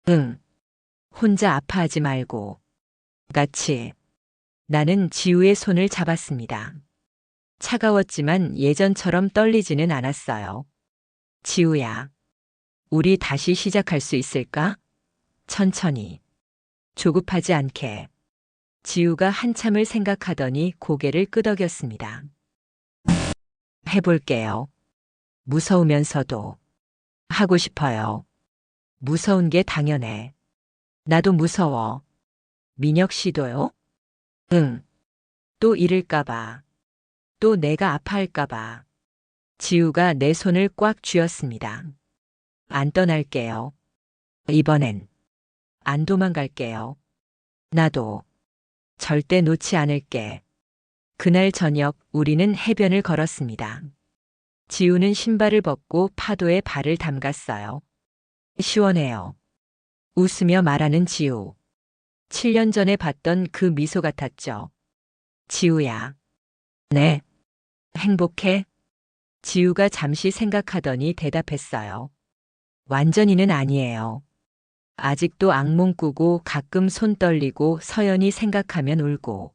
응. 혼자 아파하지 말고. 같이. 나는 지우의 손을 잡았습니다. 차가웠지만 예전처럼 떨리지는 않았어요. 지우야. 우리 다시 시작할 수 있을까? 천천히. 조급하지 않게. 지우가 한참을 생각하더니 고개를 끄덕였습니다. 해볼게요. 무서우면서도. 하고 싶어요. 무서운 게 당연해. 나도 무서워. 민혁 씨도요? 응. 또 잃을까봐. 또 내가 아파할까봐. 지우가 내 손을 꽉 쥐었습니다. 안 떠날게요. 이번엔. 안 도망갈게요. 나도. 절대 놓지 않을게. 그날 저녁 우리는 해변을 걸었습니다. 지우는 신발을 벗고 파도에 발을 담갔어요. 시원해요. 웃으며 말하는 지우. 7년 전에 봤던 그 미소 같았죠. 지우야. 네. 행복해? 지우가 잠시 생각하더니 대답했어요. 완전히는 아니에요. 아직도 악몽 꾸고 가끔 손 떨리고 서연이 생각하면 울고.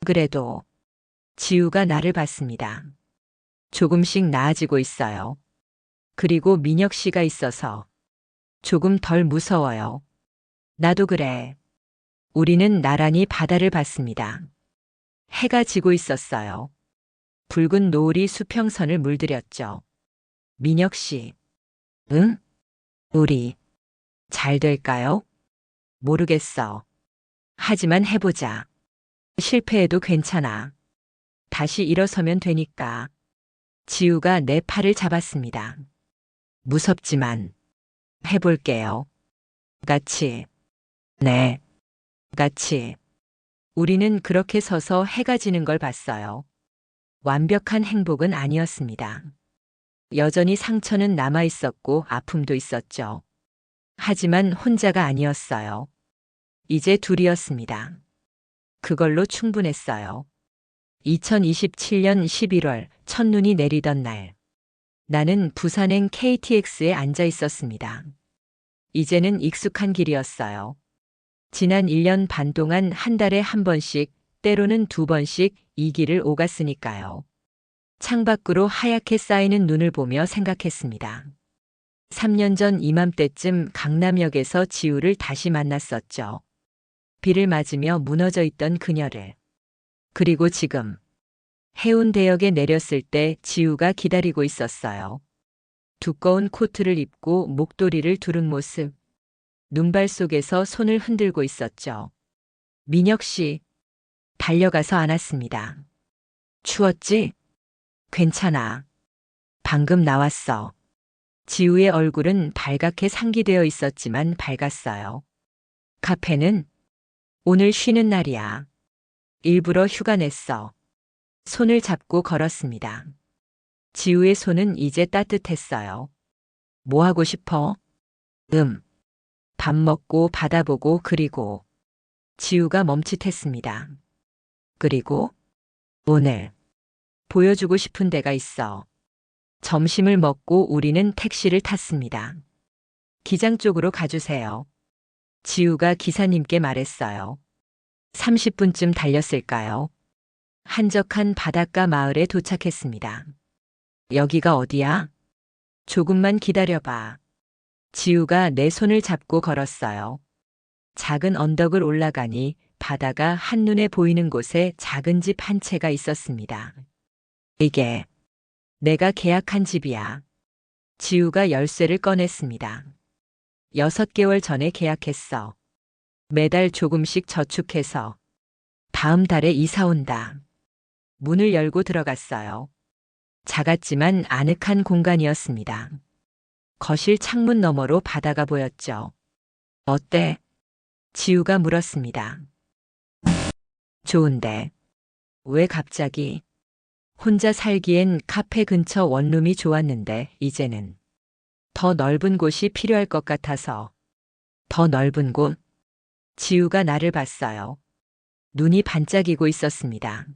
그래도 지우가 나를 봤습니다. 조금씩 나아지고 있어요. 그리고 민혁 씨가 있어서 조금 덜 무서워요. 나도 그래. 우리는 나란히 바다를 봤습니다. 해가 지고 있었어요. 붉은 노을이 수평선을 물들였죠. 민혁 씨, 응? 우리 잘 될까요? 모르겠어. 하지만 해보자. 실패해도 괜찮아. 다시 일어서면 되니까. 지우가 내 팔을 잡았습니다. 무섭지만 해볼게요. 같이. 네. 같이. 우리는 그렇게 서서 해가 지는 걸 봤어요. 완벽한 행복은 아니었습니다. 여전히 상처는 남아 있었고 아픔도 있었죠. 하지만 혼자가 아니었어요. 이제 둘이었습니다. 그걸로 충분했어요. 2027년 11월 첫눈이 내리던 날. 나는 부산행 KTX에 앉아 있었습니다. 이제는 익숙한 길이었어요. 지난 1년 반 동안 한 달에 한 번씩, 때로는 두 번씩 이 길을 오갔으니까요. 창밖으로 하얗게 쌓이는 눈을 보며 생각했습니다. 3년 전 이맘때쯤 강남역에서 지우를 다시 만났었죠. 비를 맞으며 무너져 있던 그녀를. 그리고 지금 해운대역에 내렸을 때 지우가 기다리고 있었어요. 두꺼운 코트를 입고 목도리를 두른 모습. 눈발 속에서 손을 흔들고 있었죠. 민혁 씨, 달려가서 안았습니다. 추웠지? 괜찮아. 방금 나왔어. 지우의 얼굴은 발갛게 상기되어 있었지만 밝았어요. 카페는 오늘 쉬는 날이야. 일부러 휴가 냈어. 손을 잡고 걸었습니다. 지우의 손은 이제 따뜻했어요. 뭐 하고 싶어? 밥 먹고 바다 보고 그리고 지우가 멈칫했습니다. 그리고 오늘 보여주고 싶은 데가 있어. 점심을 먹고 우리는 택시를 탔습니다. 기장 쪽으로 가주세요. 지우가 기사님께 말했어요. 30분쯤 달렸을까요? 한적한 바닷가 마을에 도착했습니다. 여기가 어디야? 조금만 기다려봐. 지우가 내 손을 잡고 걸었어요. 작은 언덕을 올라가니 바다가 한눈에 보이는 곳에 작은 집 한 채가 있었습니다. 이게 내가 계약한 집이야. 지우가 열쇠를 꺼냈습니다. 6개월 전에 계약했어. 매달 조금씩 저축해서 다음 달에 이사 온다. 문을 열고 들어갔어요. 작았지만 아늑한 공간이었습니다. 거실 창문 너머로 바다가 보였죠. 어때? 지우가 물었습니다. 좋은데. 왜 갑자기? 혼자 살기엔 카페 근처 원룸이 좋았는데 이제는 더 넓은 곳이 필요할 것 같아서. 더 넓은 곳? 지우가 나를 봤어요. 눈이 반짝이고 있었습니다.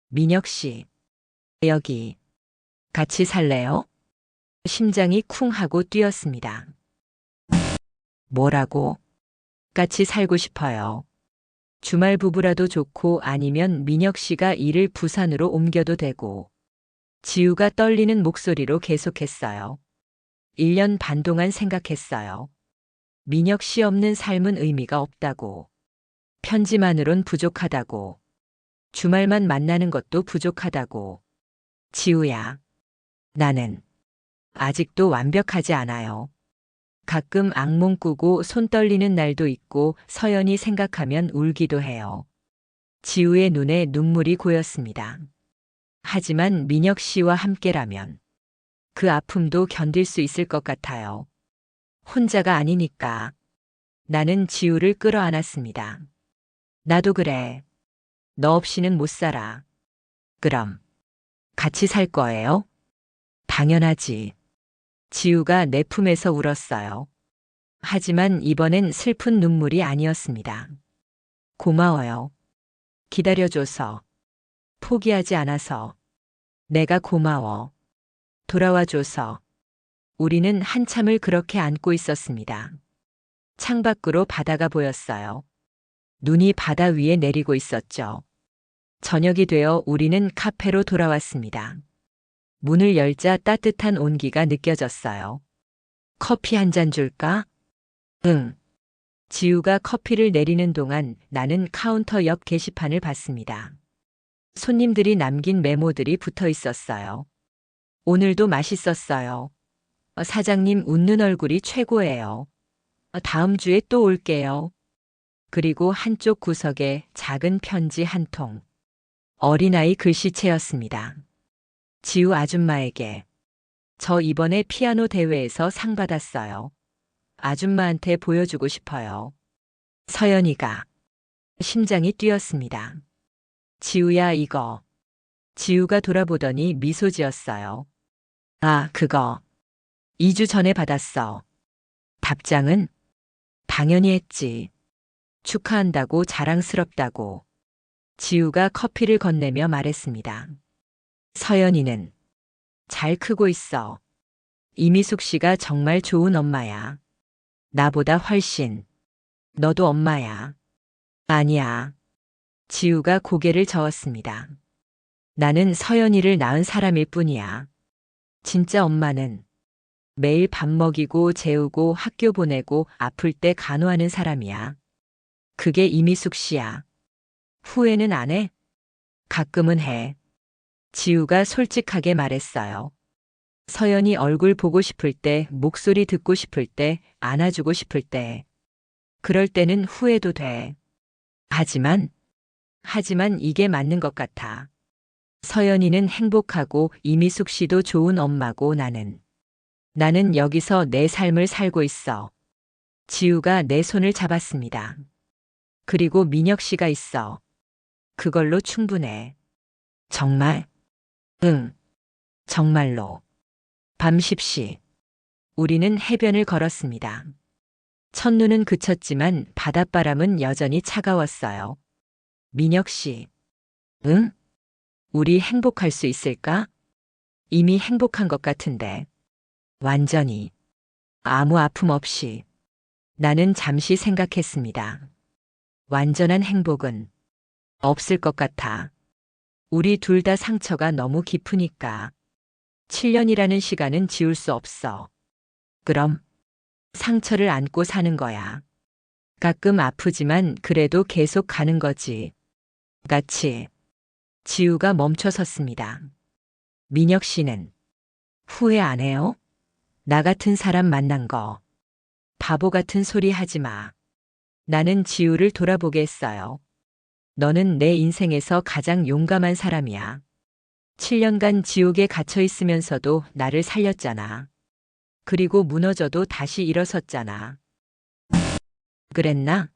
민혁 씨, 여기 같이 살래요? 심장이 쿵 하고 뛰었습니다. 뭐라고? 같이 살고 싶어요. 주말 부부라도 좋고 아니면 민혁 씨가 일을 부산으로 옮겨도 되고. 지우가 떨리는 목소리로 계속했어요. 1년 반 동안 생각했어요. 민혁 씨 없는 삶은 의미가 없다고. 편지만으론 부족하다고. 주말만 만나는 것도 부족하다고. 지우야, 나는 아직도 완벽하지 않아요. 가끔 악몽 꾸고 손 떨리는 날도 있고 서연이 생각하면 울기도 해요. 지우의 눈에 눈물이 고였습니다. 하지만 민혁 씨와 함께라면 그 아픔도 견딜 수 있을 것 같아요. 혼자가 아니니까. 나는 지우를 끌어안았습니다. 나도 그래. 너 없이는 못 살아. 그럼 같이 살 거예요? 당연하지. 지우가 내 품에서 울었어요. 하지만 이번엔 슬픈 눈물이 아니었습니다. 고마워요. 기다려줘서. 포기하지 않아서. 내가 고마워. 돌아와줘서. 우리는 한참을 그렇게 안고 있었습니다. 창밖으로 바다가 보였어요. 눈이 바다 위에 내리고 있었죠. 저녁이 되어 우리는 카페로 돌아왔습니다. 문을 열자 따뜻한 온기가 느껴졌어요. 커피 한 잔 줄까? 응. 지우가 커피를 내리는 동안 나는 카운터 옆 게시판을 봤습니다. 손님들이 남긴 메모들이 붙어 있었어요. 오늘도 맛있었어요. 사장님 웃는 얼굴이 최고예요. 다음 주에 또 올게요. 그리고 한쪽 구석에 작은 편지 한 통. 어린아이 글씨체였습니다. 지우 아줌마에게. 저 이번에 피아노 대회에서 상 받았어요. 아줌마한테 보여주고 싶어요. 서연이가. 심장이 뛰었습니다. 지우야 이거. 지우가 돌아보더니 미소 지었어요. 아, 그거. 2주 전에 받았어. 답장은? 당연히 했지. 축하한다고 자랑스럽다고. 지우가 커피를 건네며 말했습니다. 서연이는 잘 크고 있어. 이미숙 씨가 정말 좋은 엄마야. 나보다 훨씬. 너도 엄마야. 아니야. 지우가 고개를 저었습니다. 나는 서연이를 낳은 사람일 뿐이야. 진짜 엄마는 매일 밥 먹이고 재우고 학교 보내고 아플 때 간호하는 사람이야. 그게 이미숙 씨야. 후회는 안 해? 가끔은 해. 지우가 솔직하게 말했어요. 서연이 얼굴 보고 싶을 때, 목소리 듣고 싶을 때, 안아주고 싶을 때. 그럴 때는 후회도 돼. 하지만 이게 맞는 것 같아. 서연이는 행복하고 이미숙 씨도 좋은 엄마고 나는 여기서 내 삶을 살고 있어. 지우가 내 손을 잡았습니다. 그리고 민혁 씨가 있어. 그걸로 충분해. 정말? 응. 정말로. 밤 10시. 우리는 해변을 걸었습니다. 첫눈은 그쳤지만 바닷바람은 여전히 차가웠어요. 민혁 씨. 응? 우리 행복할 수 있을까? 이미 행복한 것 같은데. 완전히. 아무 아픔 없이. 나는 잠시 생각했습니다. 완전한 행복은 없을 것 같아. 우리 둘 다 상처가 너무 깊으니까. 7년이라는 시간은 지울 수 없어. 그럼 상처를 안고 사는 거야. 가끔 아프지만 그래도 계속 가는 거지. 같이. 지우가 멈춰 섰습니다. 민혁 씨는 후회 안 해요? 나 같은 사람 만난 거. 바보 같은 소리 하지 마. 나는 지우를 돌아보게 했어요. 너는 내 인생에서 가장 용감한 사람이야. 7년간 지옥에 갇혀 있으면서도 나를 살렸잖아. 그리고 무너져도 다시 일어섰잖아. 그랬나?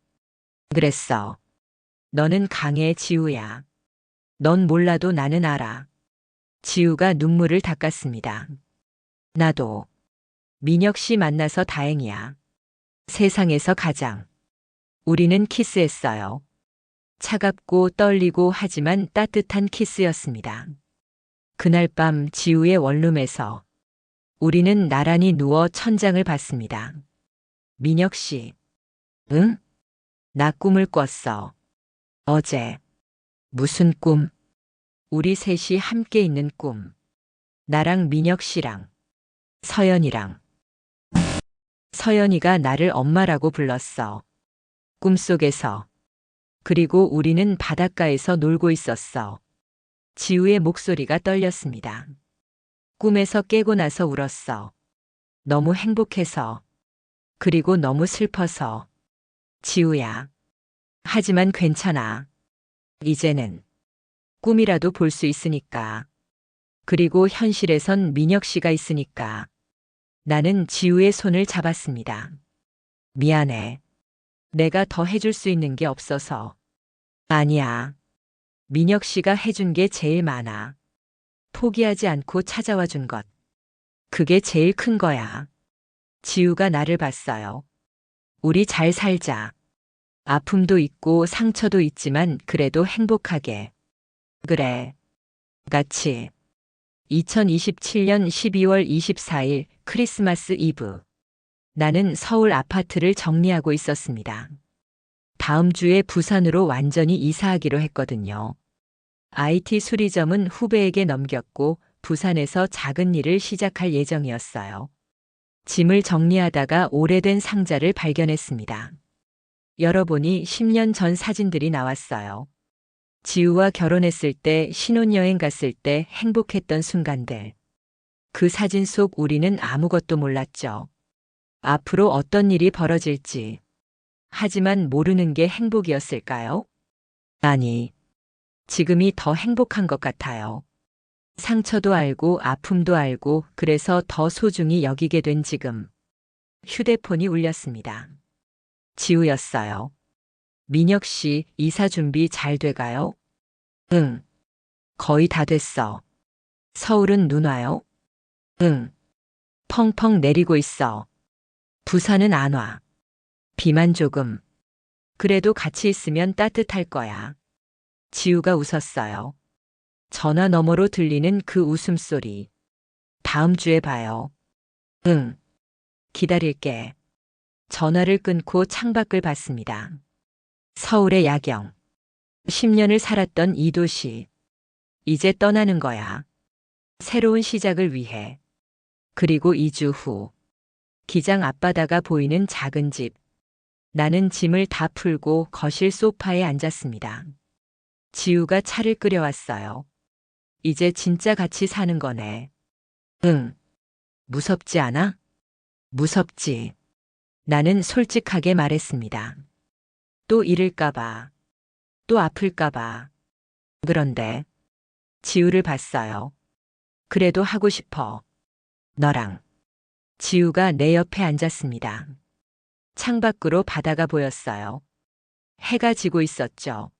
그랬어. 너는 강해, 지우야. 넌 몰라도 나는 알아. 지우가 눈물을 닦았습니다. 나도. 민혁 씨 만나서 다행이야. 세상에서 가장. 우리는 키스했어요. 차갑고 떨리고 하지만 따뜻한 키스였습니다. 그날 밤 지우의 원룸에서 우리는 나란히 누워 천장을 봤습니다. 민혁 씨. 응? 나 꿈을 꿨어. 어제. 무슨 꿈? 우리 셋이 함께 있는 꿈. 나랑 민혁 씨랑 서연이랑. 서연이가 나를 엄마라고 불렀어. 꿈속에서. 그리고 우리는 바닷가에서 놀고 있었어. 지우의 목소리가 떨렸습니다. 꿈에서 깨고 나서 울었어. 너무 행복해서. 그리고 너무 슬퍼서. 지우야. 하지만 괜찮아. 이제는 꿈이라도 볼 수 있으니까. 그리고 현실에선 민혁 씨가 있으니까. 나는 지우의 손을 잡았습니다. 미안해. 내가 더 해줄 수 있는 게 없어서. 아니야. 민혁 씨가 해준 게 제일 많아. 포기하지 않고 찾아와 준 것. 그게 제일 큰 거야. 지우가 나를 봤어요. 우리 잘 살자. 아픔도 있고 상처도 있지만 그래도 행복하게. 그래. 같이. 2027년 12월 24일 크리스마스 이브. 나는 서울 아파트를 정리하고 있었습니다. 다음 주에 부산으로 완전히 이사하기로 했거든요. IT 수리점은 후배에게 넘겼고 부산에서 작은 일을 시작할 예정이었어요. 짐을 정리하다가 오래된 상자를 발견했습니다. 열어보니 10년 전 사진들이 나왔어요. 지우와 결혼했을 때, 신혼여행 갔을 때 행복했던 순간들. 그 사진 속 우리는 아무것도 몰랐죠. 앞으로 어떤 일이 벌어질지. 하지만 모르는 게 행복이었을까요? 아니, 지금이 더 행복한 것 같아요. 상처도 알고 아픔도 알고 그래서 더 소중히 여기게 된 지금. 휴대폰이 울렸습니다. 지우였어요. 민혁 씨, 이사 준비 잘 돼가요? 응. 거의 다 됐어. 서울은 눈 와요? 응. 펑펑 내리고 있어. 부산은 안 와. 비만 조금. 그래도 같이 있으면 따뜻할 거야. 지우가 웃었어요. 전화 너머로 들리는 그 웃음소리. 다음 주에 봐요. 응. 기다릴게. 전화를 끊고 창밖을 봤습니다. 서울의 야경. 10년을 살았던 이 도시. 이제 떠나는 거야. 새로운 시작을 위해. 그리고 2주 후. 기장 앞바다가 보이는 작은 집. 나는 짐을 다 풀고 거실 소파에 앉았습니다. 지우가 차를 끓여왔어요. 이제 진짜 같이 사는 거네. 응. 무섭지 않아? 무섭지. 나는 솔직하게 말했습니다. 또 잃을까봐. 또 아플까봐. 그런데 지우를 봤어요. 그래도 하고 싶어. 너랑. 지우가 내 옆에 앉았습니다. 창밖으로 바다가 보였어요. 해가 지고 있었죠.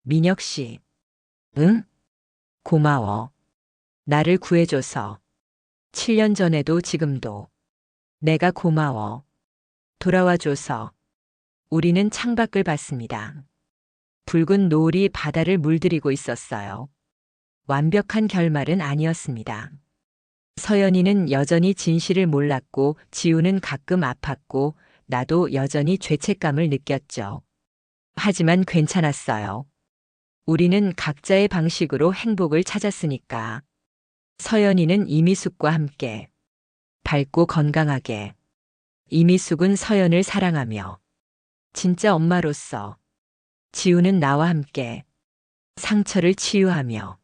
민혁 씨. 응? 고마워. 나를 구해줘서. 7년 전에도 지금도. 내가 고마워. 돌아와줘서. 우리는 창밖을 봤습니다. 붉은 노을이 바다를 물들이고 있었어요. 완벽한 결말은 아니었습니다. 서연이는 여전히 진실을 몰랐고 지우는 가끔 아팠고 나도 여전히 죄책감을 느꼈죠. 하지만 괜찮았어요. 우리는 각자의 방식으로 행복을 찾았으니까. 서연이는 이미숙과 함께 밝고 건강하게. 이미숙은 서연을 사랑하며 진짜 엄마로서. 지우는 나와 함께 상처를 치유하며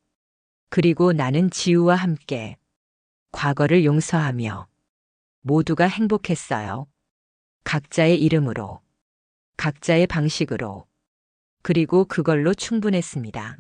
그리고 나는 지우와 함께 과거를 용서하며 모두가 행복했어요. 각자의 이름으로, 각자의 방식으로. 그리고 그걸로 충분했습니다.